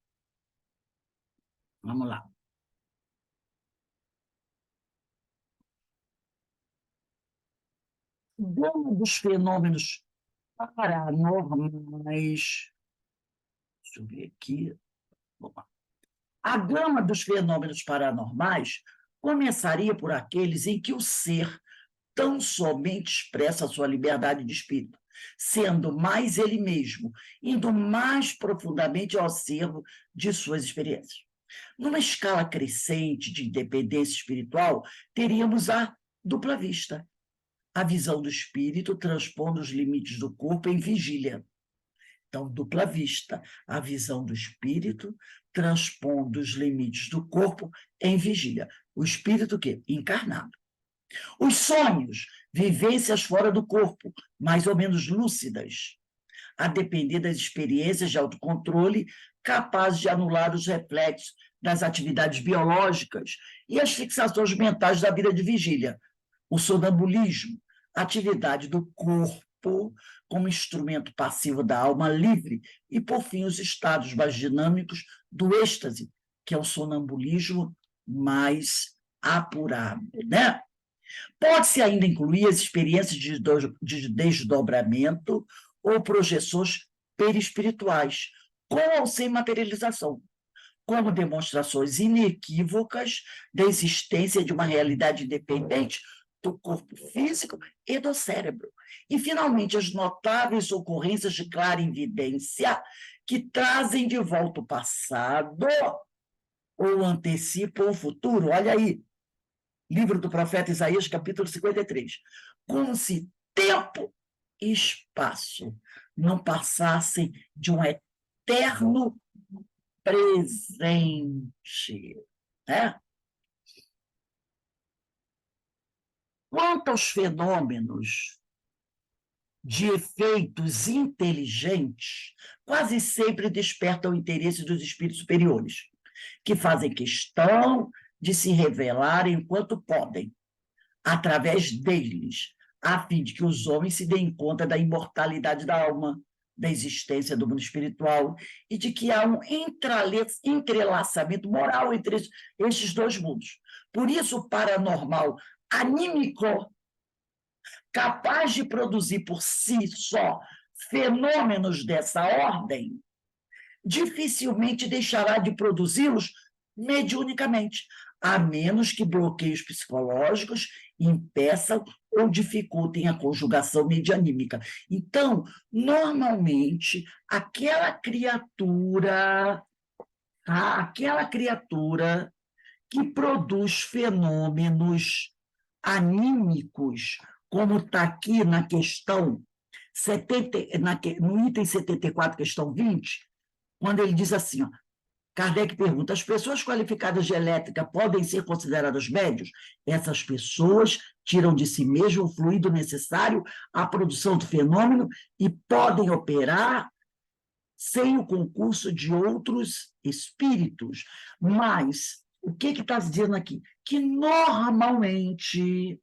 Vamos lá. Um dos fenômenos paranormais. Deixa eu ver aqui. Vamos lá. A gama dos fenômenos paranormais começaria por aqueles em que o ser tão somente expressa a sua liberdade de espírito, sendo mais ele mesmo, indo mais profundamente ao acervo de suas experiências. Numa escala crescente de independência espiritual, teríamos a dupla vista, a visão do espírito transpondo os limites do corpo em vigília. Então, dupla vista, a visão do espírito transpondo os limites do corpo em vigília. O espírito o quê? Encarnado. Os sonhos, vivências fora do corpo, mais ou menos lúcidas, a depender das experiências de autocontrole capazes de anular os reflexos das atividades biológicas e as fixações mentais da vida de vigília. O sonambulismo, atividade do corpo corpo como instrumento passivo da alma livre e, por fim, os estados mais dinâmicos do êxtase, que é o sonambulismo mais apurado, né? Pode-se ainda incluir as experiências de desdobramento ou projeções perispirituais, com ou sem materialização, como demonstrações inequívocas da existência de uma realidade independente do corpo físico e do cérebro. E, finalmente, as notáveis ocorrências de clarividência que trazem de volta o passado ou antecipam o futuro. Olha aí, livro do profeta Isaías, capítulo 53. Como se tempo e espaço não passassem de um eterno presente, né? Quanto aos fenômenos de efeitos inteligentes, quase sempre despertam o interesse dos espíritos superiores, que fazem questão de se revelar enquanto podem, através deles, a fim de que os homens se deem conta da imortalidade da alma, da existência do mundo espiritual e de que há um entrelaçamento moral entre estes dois mundos. Por isso, o paranormal anímico, capaz de produzir por si só fenômenos dessa ordem, dificilmente deixará de produzi-los mediunicamente, a menos que bloqueios psicológicos impeçam ou dificultem a conjugação medianímica. Então, normalmente, aquela criatura que produz fenômenos anímicos, como está aqui na questão 70, no item 74, questão 20, quando ele diz assim, ó, Kardec pergunta, as pessoas qualificadas de elétrica podem ser consideradas médios? Essas pessoas tiram de si mesmo o fluido necessário à produção do fenômeno e podem operar sem o concurso de outros espíritos. Mas, o que está dizendo aqui? Que, normalmente,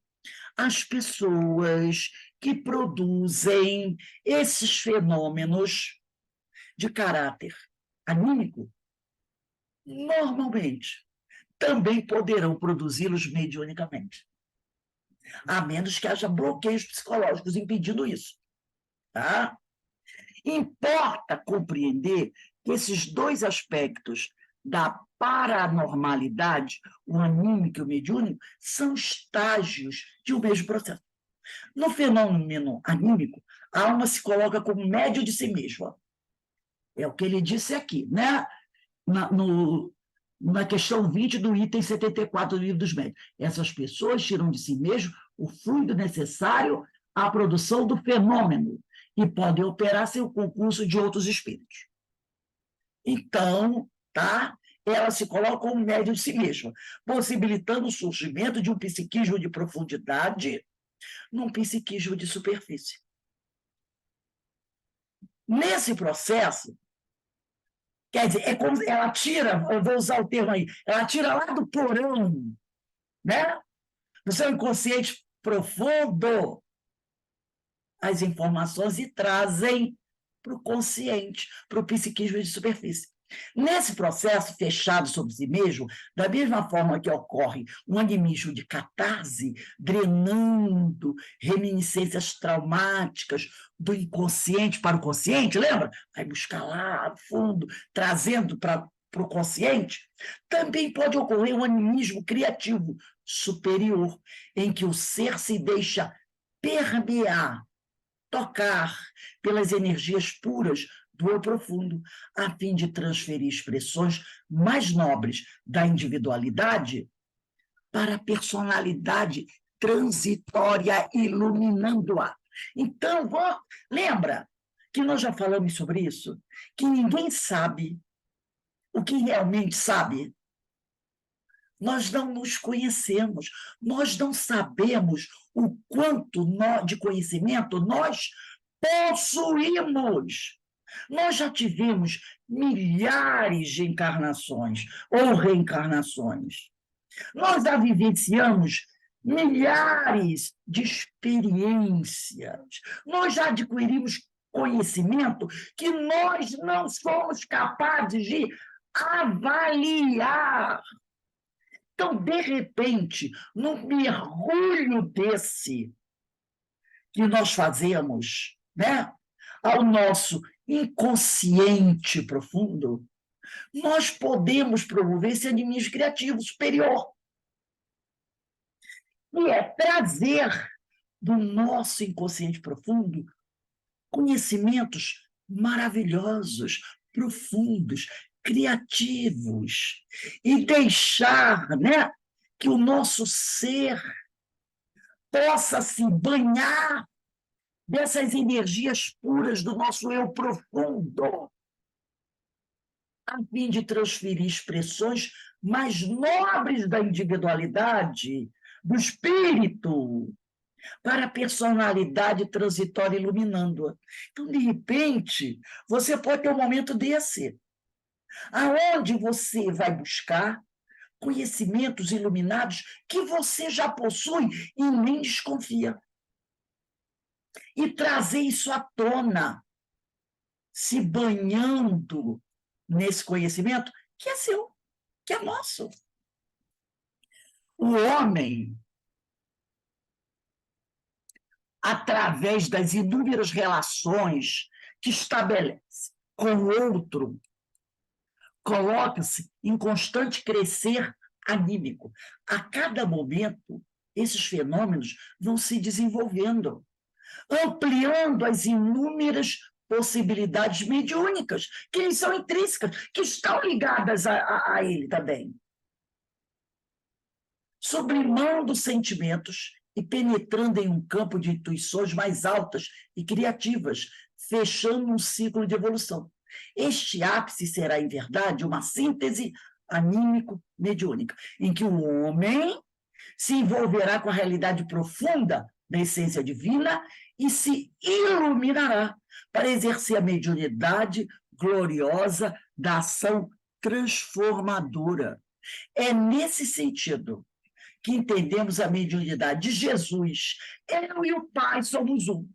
as pessoas que produzem esses fenômenos de caráter anímico, normalmente, também poderão produzi-los mediunicamente, a menos que haja bloqueios psicológicos impedindo isso. Tá? Importa compreender que esses dois aspectos da paranormalidade, o anímico e o mediúnico, são estágios de um mesmo processo. No fenômeno anímico, a alma se coloca como médio de si mesma. É o que ele disse aqui, né? Na questão 20 do item 74 do Livro dos Médiuns. Essas pessoas tiram de si mesmo o fluido necessário à produção do fenômeno e podem operar sem o concurso de outros espíritos. Então, tá? Ela se coloca como médio de si mesma, possibilitando o surgimento de um psiquismo de profundidade num psiquismo de superfície. Nesse processo, quer dizer, é como ela tira, eu vou usar o termo aí, ela tira lá do porão, né? Do seu inconsciente profundo, as informações e trazem para o consciente, para o psiquismo de superfície. Nesse processo fechado sobre si mesmo, da mesma forma que ocorre um animismo de catarse, drenando reminiscências traumáticas do inconsciente para o consciente, lembra? Vai buscar lá no fundo, trazendo para o consciente. Também pode ocorrer um animismo criativo superior, em que o ser se deixa permear, tocar pelas energias puras do eu profundo, a fim de transferir expressões mais nobres da individualidade para a personalidade transitória, iluminando-a. Então, lembra que nós já falamos sobre isso? Que ninguém sabe o que realmente sabe. Nós não nos conhecemos, nós não sabemos o quanto de conhecimento nós possuímos. Nós já tivemos milhares de encarnações ou reencarnações. Nós já vivenciamos milhares de experiências. Nós já adquirimos conhecimento que nós não somos capazes de avaliar. Então, de repente, num mergulho desse que nós fazemos, né, ao nosso inconsciente profundo, nós podemos promover esse animismo criativo superior, que é trazer do nosso inconsciente profundo conhecimentos maravilhosos, profundos, criativos, e deixar, né, que o nosso ser possa se banhar dessas energias puras do nosso eu profundo, a fim de transferir expressões mais nobres da individualidade, do espírito, para a personalidade transitória iluminando-a. Então, de repente, você pode ter um momento desse, aonde você vai buscar conhecimentos iluminados que você já possui e nem desconfia. E trazer isso à tona, se banhando nesse conhecimento que é seu, que é nosso. O homem, através das inúmeras relações que estabelece com o outro, coloca-se em constante crescer anímico. A cada momento, esses fenômenos vão se desenvolvendo, ampliando as inúmeras possibilidades mediúnicas, que lhes são intrínsecas, que estão ligadas a ele também. Sublimando sentimentos e penetrando em um campo de intuições mais altas e criativas, fechando um ciclo de evolução. Este ápice será, em verdade, uma síntese anímico-mediúnica, em que o homem se envolverá com a realidade profunda da essência divina e se iluminará para exercer a mediunidade gloriosa da ação transformadora. É nesse sentido que entendemos a mediunidade de Jesus. Eu e o Pai somos um.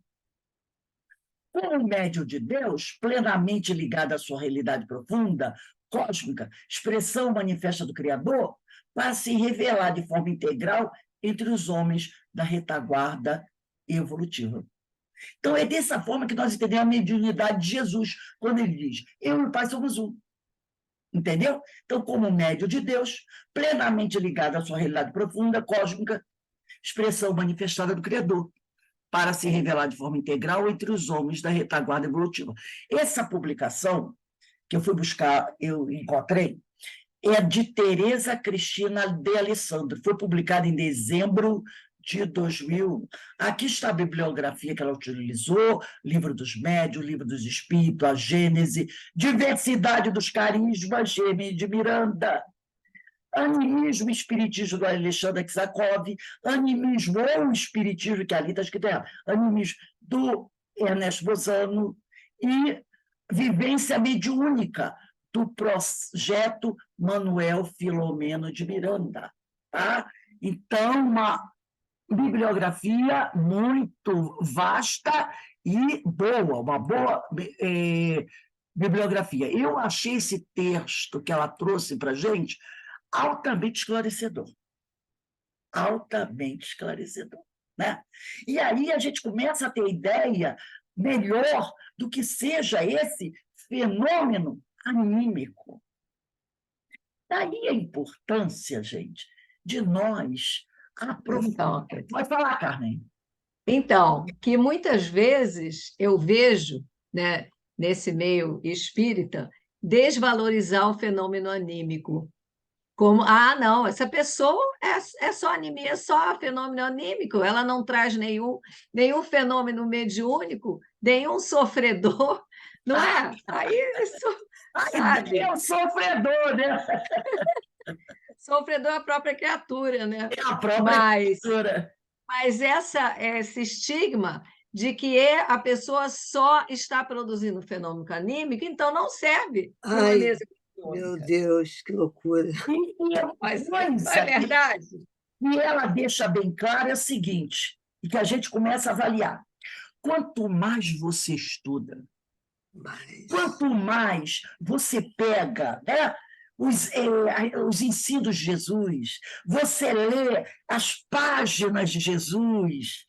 Como médium de Deus, plenamente ligado à sua realidade profunda, cósmica, expressão manifesta do Criador, para se revelar de forma integral entre os homens da retaguarda evolutiva. Então, é dessa forma que nós entendemos a mediunidade de Jesus, quando ele diz, eu e o Pai somos um. Entendeu? Então, como médium de Deus, plenamente ligado à sua realidade profunda, cósmica, expressão manifestada do Criador, para se revelar de forma integral entre os homens da retaguarda evolutiva. Essa publicação, que eu fui buscar, eu encontrei, é de Tereza Cristina de Alessandro, foi publicada em dezembro de 2000. Aqui está a bibliografia que ela utilizou, Livro dos Médiuns, Livro dos Espíritos, a Gênese, Diversidade dos Carismas, G.M. de Miranda, Animismo e Espiritismo do Alexandre Aksakov, Animismo ou Espiritismo, que ali está escrito errado, Animismo do Ernesto Bozano e Vivência Mediúnica, do projeto Manuel Filomeno de Miranda. Tá? Então, uma bibliografia muito vasta e boa, uma boa bibliografia. Eu achei esse texto que ela trouxe para a gente altamente esclarecedor. Altamente esclarecedor. Né? E aí a gente começa a ter ideia melhor do que seja esse fenômeno anímico. Daí a importância, gente, de nós aprofundar. Pode falar, Carmen. Então, que muitas vezes eu vejo, né, nesse meio espírita, desvalorizar o fenômeno anímico. Como, não, essa pessoa é só anemia, é só fenômeno anímico, ela não traz nenhum fenômeno mediúnico, nenhum sofredor, não é? Aí isso, sabe? É um sofredor, né? Sofredor é a própria criatura, né? É a própria criatura. Mas esse estigma de que a pessoa só está produzindo fenômeno anímico, então não serve para mesa. Meu Deus, que loucura. Mas não é verdade? E ela deixa bem claro é o seguinte, e que a gente começa a avaliar. Quanto mais você estuda, Mas quanto mais você pega, né, os ensinos de Jesus, você lê as páginas de Jesus,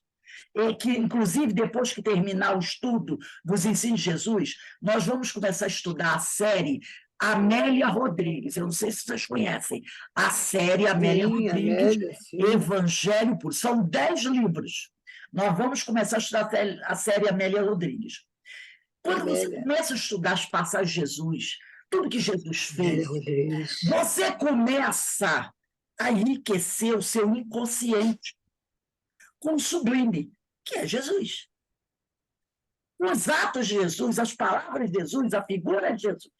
que, inclusive, depois que terminar o estudo dos ensinos de Jesus, nós vamos começar a estudar a série Amélia Rodrigues. Eu não sei se vocês conhecem a série Amélia sim, Rodrigues, Amélia, sim. Evangelho Puro. São 10 livros. Nós vamos começar a estudar a série Amélia Rodrigues. Quando você Amélia. começa a estudar as passagens de Jesus, tudo que Jesus fez, Amélia Rodrigues. você começa a enriquecer o seu inconsciente com o sublime, que é Jesus. Os atos de Jesus, as palavras de Jesus, a figura de Jesus.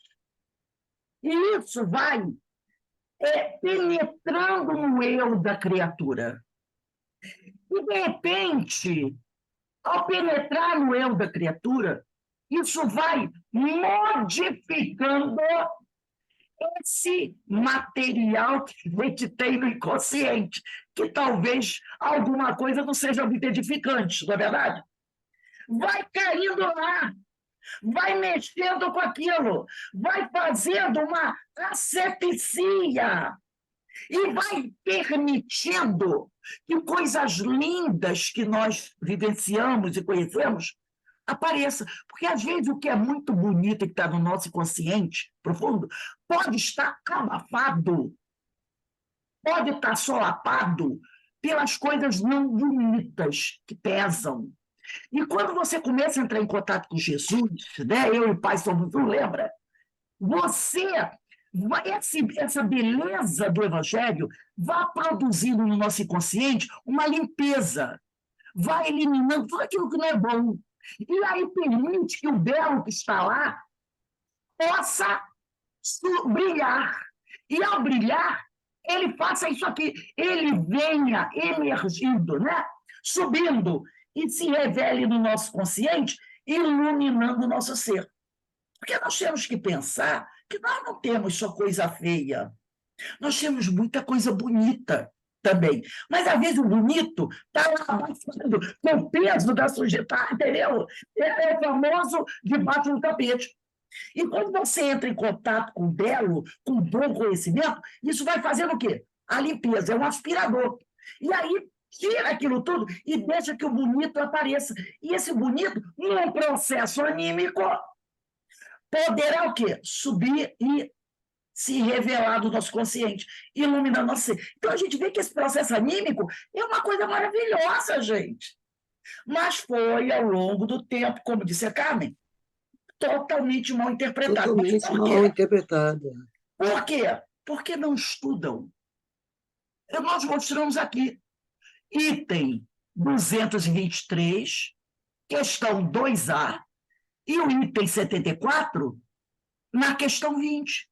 E isso vai penetrando no eu da criatura. E, de repente, ao penetrar no eu da criatura, isso vai modificando esse material que a gente tem no inconsciente, que talvez alguma coisa não seja muito edificante, não é verdade? Vai caindo lá, vai mexendo com aquilo, vai fazendo uma asepsia e vai permitindo que coisas lindas que nós vivenciamos e conhecemos apareça. Porque, às vezes, o que é muito bonito e que está no nosso inconsciente profundo pode estar abafado, pode estar solapado pelas coisas não bonitas que pesam. E quando você começa a entrar em contato com Jesus, né, eu e o Pai somos um, lembra? Você essa beleza do Evangelho vai produzindo no nosso inconsciente uma limpeza, vai eliminando tudo aquilo que não é bom. E aí permite que o belo que está lá possa brilhar. E ao brilhar, ele faça isso aqui, ele venha emergindo, né? Subindo, e se revele no nosso consciente, iluminando o nosso ser. Porque nós temos que pensar que nós não temos só coisa feia, nós temos muita coisa bonita também. Mas, às vezes, o bonito está lá abafando com o peso da sujeira, entendeu? É o famoso debaixo do tapete. E quando você entra em contato com o belo, com o bom conhecimento, isso vai fazendo o quê? A limpeza, é um aspirador. E aí tira aquilo tudo e deixa que o bonito apareça. E esse bonito, num processo anímico, poderá o quê? Subir e se revelar do nosso consciente, iluminando nosso ser. Então, a gente vê que esse processo anímico é uma coisa maravilhosa, gente. Mas foi, ao longo do tempo, como disse a Carmen, totalmente mal interpretado. Totalmente Por quê? mal interpretada. Por quê? Porque não estudam. Nós mostramos aqui, item 223, questão 2A, e o item 74, na questão 20,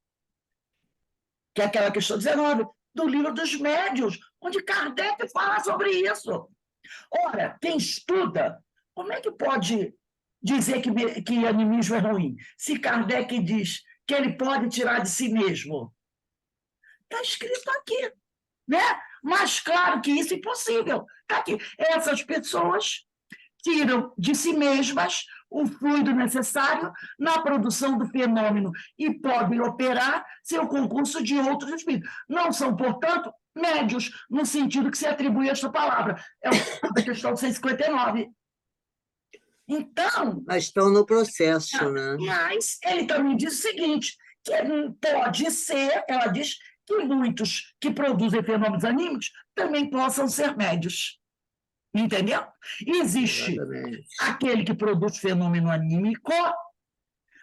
que é aquela questão 19, do livro dos médiuns, onde Kardec fala sobre isso. Ora, quem estuda, como é que pode dizer que animismo é ruim? Se Kardec diz que ele pode tirar de si mesmo. Está escrito aqui, né? Mas claro que isso é impossível. Está aqui. Essas pessoas tiram de si mesmas o fluido necessário na produção do fenômeno e podem operar sem o concurso de outros espíritos. Não são, portanto, médios, no sentido que se atribui a esta palavra. É a questão 159. Então... Mas estão no processo, né? Mas ele também diz o seguinte, que pode ser, ela diz, que muitos que produzem fenômenos anímicos também possam ser médios. Entendeu? Existe Exatamente. aquele que produz fenômeno anímico,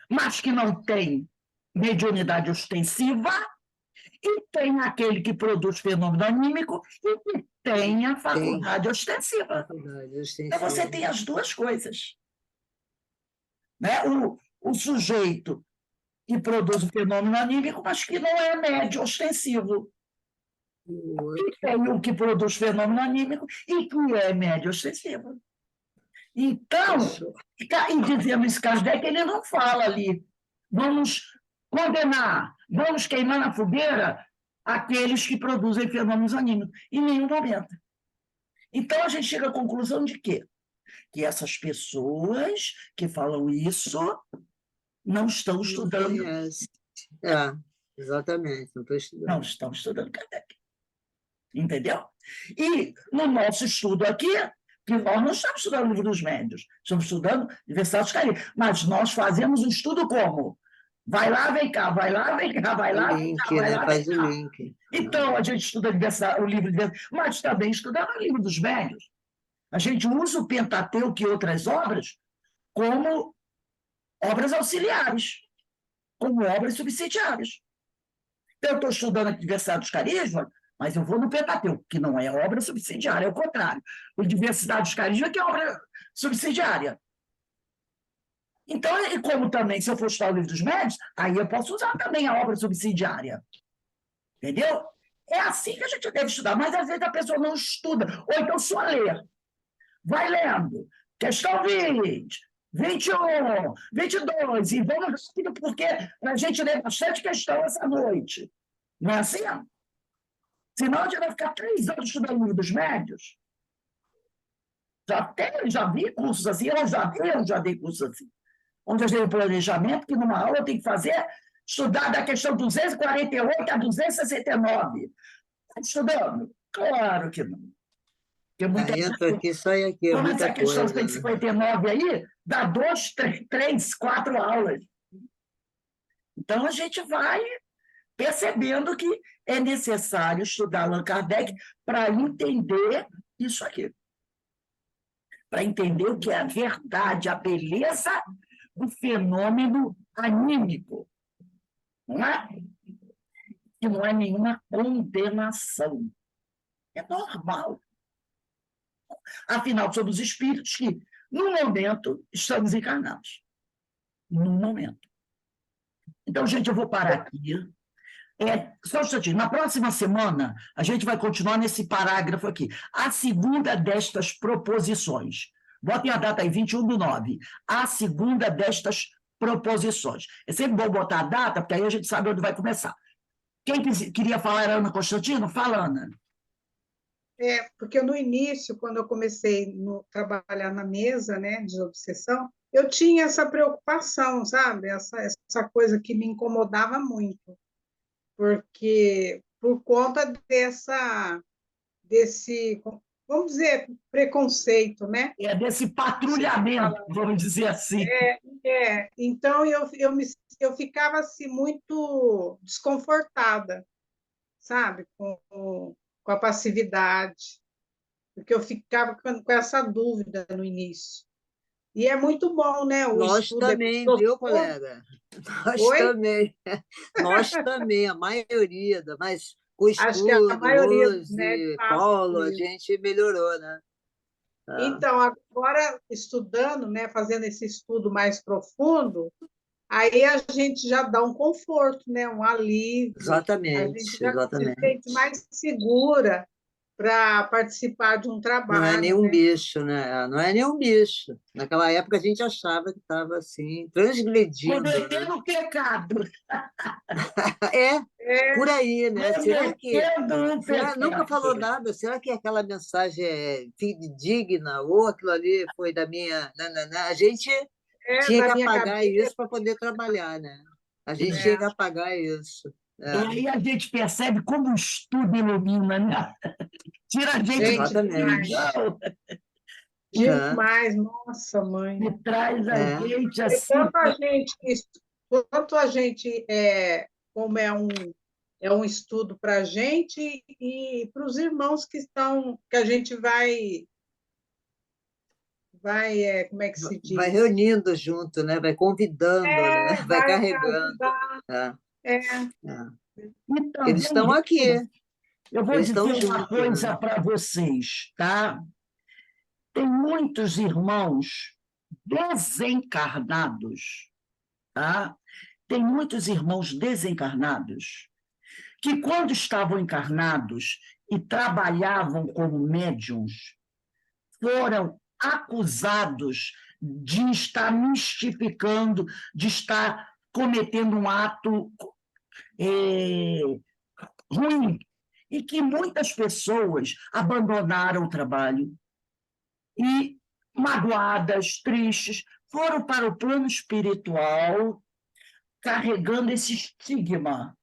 mas que não tem mediunidade ostensiva, e tem aquele que produz fenômeno anímico e que tem a faculdade ostensiva. Então, você tem as duas coisas. Né? O sujeito que produz o fenômeno anímico, mas que não é médio ostensivo. E tem o que produz fenômeno anímico e que é médio ostensivo. Então, e dizendo isso, Kardec, ele não fala ali, vamos condenar, vamos queimar na fogueira aqueles que produzem fenômenos anímicos. Em nenhum momento. Então, a gente chega à conclusão de quê? Que essas pessoas que falam isso não estão Não estudando, conhece. Exatamente, não estou estudando. não estão estudando Kardec. Entendeu? E no nosso estudo aqui, que nós não estamos estudando o livro dos médios, estamos estudando diversidade dos carinhos, mas nós fazemos um estudo como? Vai lá, vem cá, vai lá, vem cá, vai lá, O vem cá, link, vai né? lá, Faz vem o cá. link. Então, a gente estuda o livro de diversidade, mas também estudando o livro dos médios. A gente usa o Pentateuco e outras obras como obras auxiliares, como obras subsidiárias. Então, eu estou estudando a diversidade dos carismas, mas eu vou no Pentateuco, que não é obra subsidiária, é o contrário. O Diversidade dos Carismas que é obra subsidiária. Então, e como também, se eu for estudar o livro dos médios, aí eu posso usar também a obra subsidiária. Entendeu? É assim que a gente deve estudar, mas às vezes a pessoa não estuda, ou então só lê. Vai lendo. Questão 20, 21, 22, e vamos rápido, porque a gente lê bastante questão essa noite. Não é assim? Senão a gente vai ficar 3 anos estudando o livro dos médios. Já vi cursos assim, eu já dei cursos assim. Onde eu dei o planejamento, que numa aula eu tenho que fazer, estudar da questão 248 a 269. Está estudando? Claro que não. Porque muita Entra aqui, sai aqui, é como essa muita questão coisa, né? 159 aí, dá 2, 3, 4 aulas. Então, a gente vai percebendo que é necessário estudar Allan Kardec para entender isso aqui. Para entender o que é a verdade, a beleza do fenômeno anímico. Não é? Que não é nenhuma condenação. É normal. Afinal, somos espíritos que, no momento, estamos encarnados. No momento. Então, gente, eu vou parar aqui. Só um instantinho. Na próxima semana, a gente vai continuar nesse parágrafo aqui. A segunda destas proposições. Botem a data aí, 21/9. A segunda destas proposições. É sempre bom botar a data, porque aí a gente sabe onde vai começar. Quem queria falar era Ana Constantino? Fala, Ana. Porque no início, quando eu comecei a trabalhar na mesa, né, de obsessão, eu tinha essa preocupação, sabe? Essa coisa que me incomodava muito, porque por conta desse, vamos dizer, preconceito, né? Desse patrulhamento, vamos dizer assim. Então eu ficava assim, muito desconfortada, sabe? Com a passividade, porque eu ficava com essa dúvida no início. E é muito bom, né? O Nós estudo também, viu, colega? Nós Oi? também. Nós também, a maioria, mas com Acho que a estudo, maioria dos Luz médicos e passa Paulo, por a isso. gente melhorou, né? Então, agora, estudando, né, fazendo esse estudo mais profundo, aí a gente já dá um conforto, né, um alívio. A Exatamente, gente já se exatamente. sente mais segura para participar de um Não é trabalho, nenhum né? bicho, né? Não é nenhum bicho. Naquela época a gente achava que estava assim, transgredindo, né? Cometendo o pecado. Por aí, né? Será que Cometendo o pecado. nunca falou nada? Será que aquela mensagem é fidedigna ou aquilo ali foi da minha... A gente tinha Da que minha apagar cabeça. isso para poder trabalhar, né? A gente tinha que apagar isso. E aí a gente percebe como o estudo ilumina, né? Tira a gente Exatamente. da Demais, nossa, mãe. e traz a gente E assim. quanto a gente como é um estudo para a gente e para os irmãos que a gente vai, como é que se diz? Vai reunindo junto, né? Vai convidando, né? Vai carregando. ajudar. Então, Eles estão aqui. eu vou Eles dizer estão uma juntos, coisa né? para vocês, tá? Tem muitos irmãos desencarnados, tá? Tem muitos irmãos desencarnados que, quando estavam encarnados e trabalhavam como médiums, foram acusados de estar mistificando, de estar cometendo um ato ruim, e que muitas pessoas abandonaram o trabalho e, magoadas, tristes, foram para o plano espiritual carregando esse estigma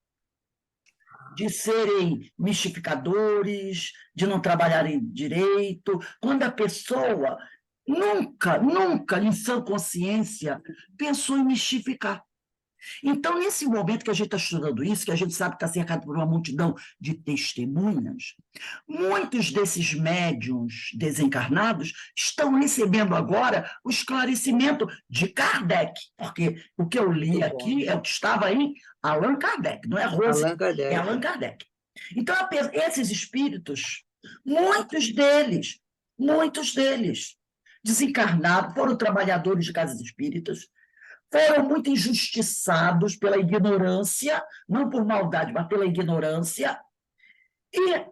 de serem mistificadores, de não trabalharem direito, quando a pessoa nunca, em sã consciência, pensou em mistificar. Então, nesse momento que a gente está estudando isso, que a gente sabe que está cercado por uma multidão de testemunhas, muitos desses médiuns desencarnados estão recebendo agora o esclarecimento de Kardec, porque o que eu li aqui é o que estava em Allan Kardec, não é Rose, Allan Kardec. é Allan Kardec. Então, esses espíritos, muitos deles, desencarnados, foram trabalhadores de casas espíritas, foram muito injustiçados pela ignorância, não por maldade, mas pela ignorância, e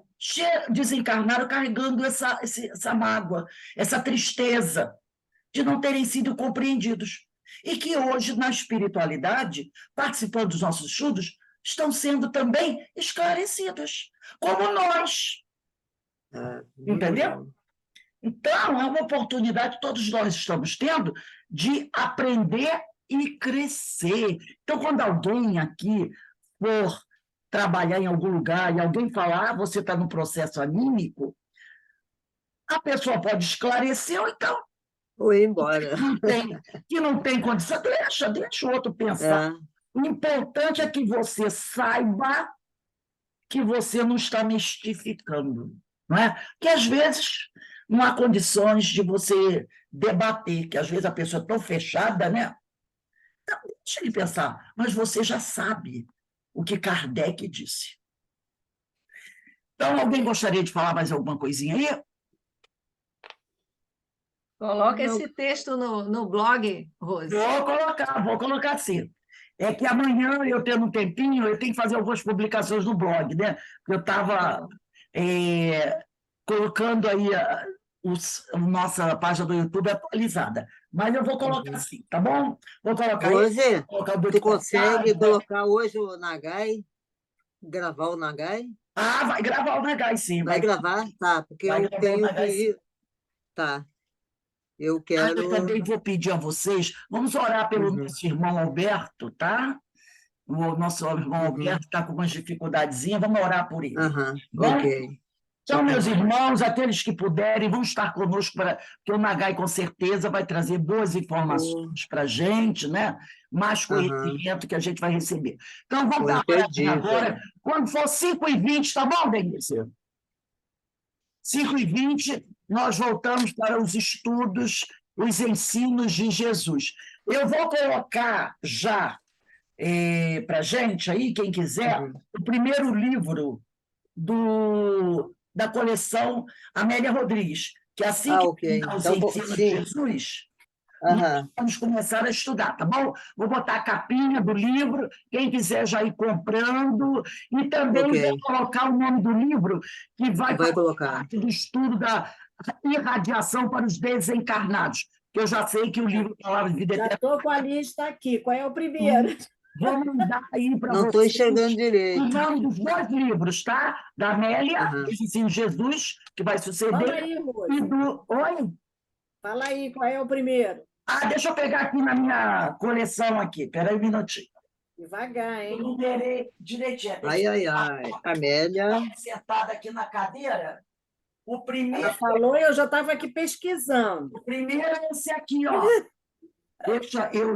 desencarnaram carregando essa mágoa, essa tristeza de não terem sido compreendidos. E que hoje, na espiritualidade, participando dos nossos estudos, estão sendo também esclarecidas, como nós. Entendeu? Então, é uma oportunidade que todos nós estamos tendo de aprender e crescer. Então, quando alguém aqui for trabalhar em algum lugar e alguém falar, você está no processo anímico, a pessoa pode esclarecer ou então Ou ir embora. que não tem condição, deixa o outro pensar. O importante é que você saiba que você não está mistificando, não é? Que às vezes não há condições de você debater, que às vezes a pessoa é tão fechada, né? Então, deixa ele pensar, mas você já sabe o que Kardec disse. Então, alguém gostaria de falar mais alguma coisinha aí? Coloca esse texto no blog, Rose. Vou colocar sim. É que amanhã, eu tendo um tempinho, eu tenho que fazer algumas publicações no blog, né? Eu estava colocando aí a nossa página do YouTube atualizada. Mas eu vou colocar assim, tá bom? Vou colocar Rose, tu consegue né? colocar hoje o Nagai? Gravar o Nagai? Ah, vai gravar o Nagai, sim. Vai gravar? Tá, porque vai eu gravar o tenho Nagai, que sim. ir. Tá. Eu Eu quero. também vou pedir a vocês, vamos orar pelo nosso irmão Alberto, tá? O nosso irmão Alberto está com umas dificuldadezinhas, vamos orar por ele. Bom? Ok. Então, meus irmãos, aqueles que puderem, vão estar conosco, porque o Nagai, com certeza, vai trazer boas informações para a gente, né? Mais conhecimento que a gente vai receber. Então, vamos dar uma agora. Quando for 5h20, tá bom, Denise? 5h20, nós voltamos para os estudos, os ensinos de Jesus. Eu vou colocar já para a gente aí, quem quiser, o primeiro livro da coleção Amélia Rodrigues, que assim que terminar os ensinos de Jesus, nós vamos começar a estudar, tá bom? Vou botar a capinha do livro, quem quiser já ir comprando, e também vou colocar o nome do livro, que vai colocar parte do estudo da irradiação para os desencarnados, que eu já sei que o livro Palavra de Vida Já estou com a lista aqui. Qual é o primeiro? Vou mandar aí para vocês. Não estou enxergando direito. O nome dos 2 livros, tá? Da Amélia, Ensino de Jesus, que vai suceder. Fala aí, Rose. E do... Oi? Fala aí, qual é o primeiro? Deixa eu pegar aqui na minha coleção aqui. Espera aí um minutinho. Devagar, hein? Eu numerei direitinho. Ai. Amélia. Sentada aqui na cadeira. O primeiro... Ela falou e eu já estava aqui pesquisando. O primeiro é esse aqui, ó. Deixa eu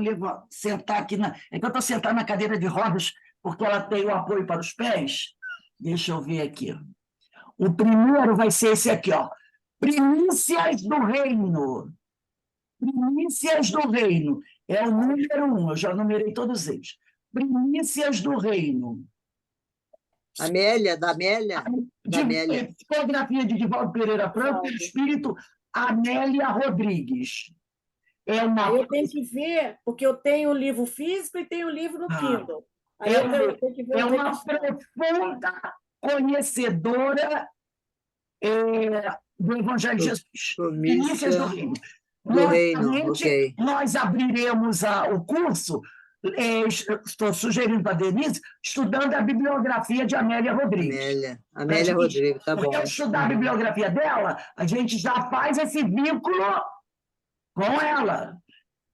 sentar aqui. É que eu estou sentada na cadeira de rodas, porque ela tem o apoio para os pés. Deixa eu ver aqui. O primeiro vai ser esse aqui, ó. Primícias do Reino. Primícias do Reino. É o número 1, eu já numerei todos eles. Primícias do Reino. Amélia, da Amélia? Psicografia de Divaldo Pereira Franco, espírito Amélia Rodrigues. Eu tenho que ver, porque eu tenho o livro físico e tenho o livro no Kindle. Aí eu tenho que ver uma profunda conhecedora do Evangelho de Jesus. Primícias do Reino. Do Reino, ok. Nós abriremos o curso estou sugerindo para a Denise, estudando a bibliografia de Amélia Rodrigues. Amélia Rodrigues, tá bom. Porque ao estudar a bibliografia dela, a gente já faz esse vínculo com ela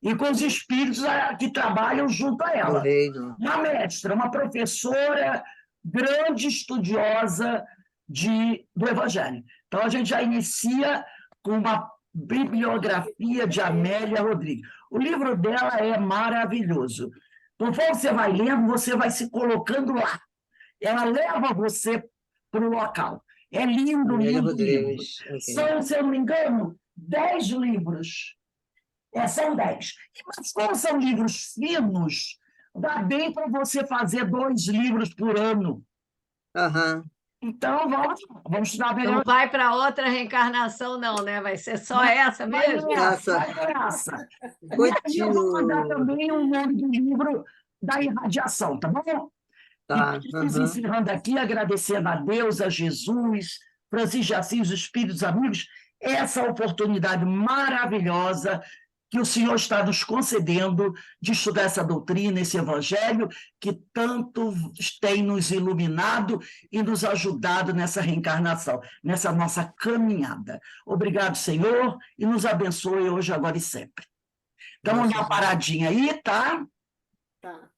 e com os espíritos que trabalham junto a ela. Uma mestra, uma professora, grande estudiosa do Evangelho. Então, a gente já inicia com uma bibliografia de Amélia Rodrigues. O livro dela é maravilhoso. Conforme você vai lendo, você vai se colocando lá. Ela leva você para o local. É lindo, lindo, lindo. São, se eu não me engano, 10 livros. São 10. Mas como são livros finos, dá bem para você fazer 2 livros por ano. Então, vamos estudar melhor. Não vai para outra reencarnação, não, né? Vai ser só essa mesmo? Vai essa. E eu vou mandar também o nome do livro da irradiação, tá bom? Tá. E encerrando aqui, agradecendo a Deus, a Jesus, Francisco de Assis, os espíritos amigos, essa oportunidade maravilhosa que o Senhor está nos concedendo de estudar essa doutrina, esse evangelho, que tanto tem nos iluminado e nos ajudado nessa reencarnação, nessa nossa caminhada. Obrigado, Senhor, e nos abençoe hoje, agora e sempre. Então, uma paradinha aí, tá? Tá.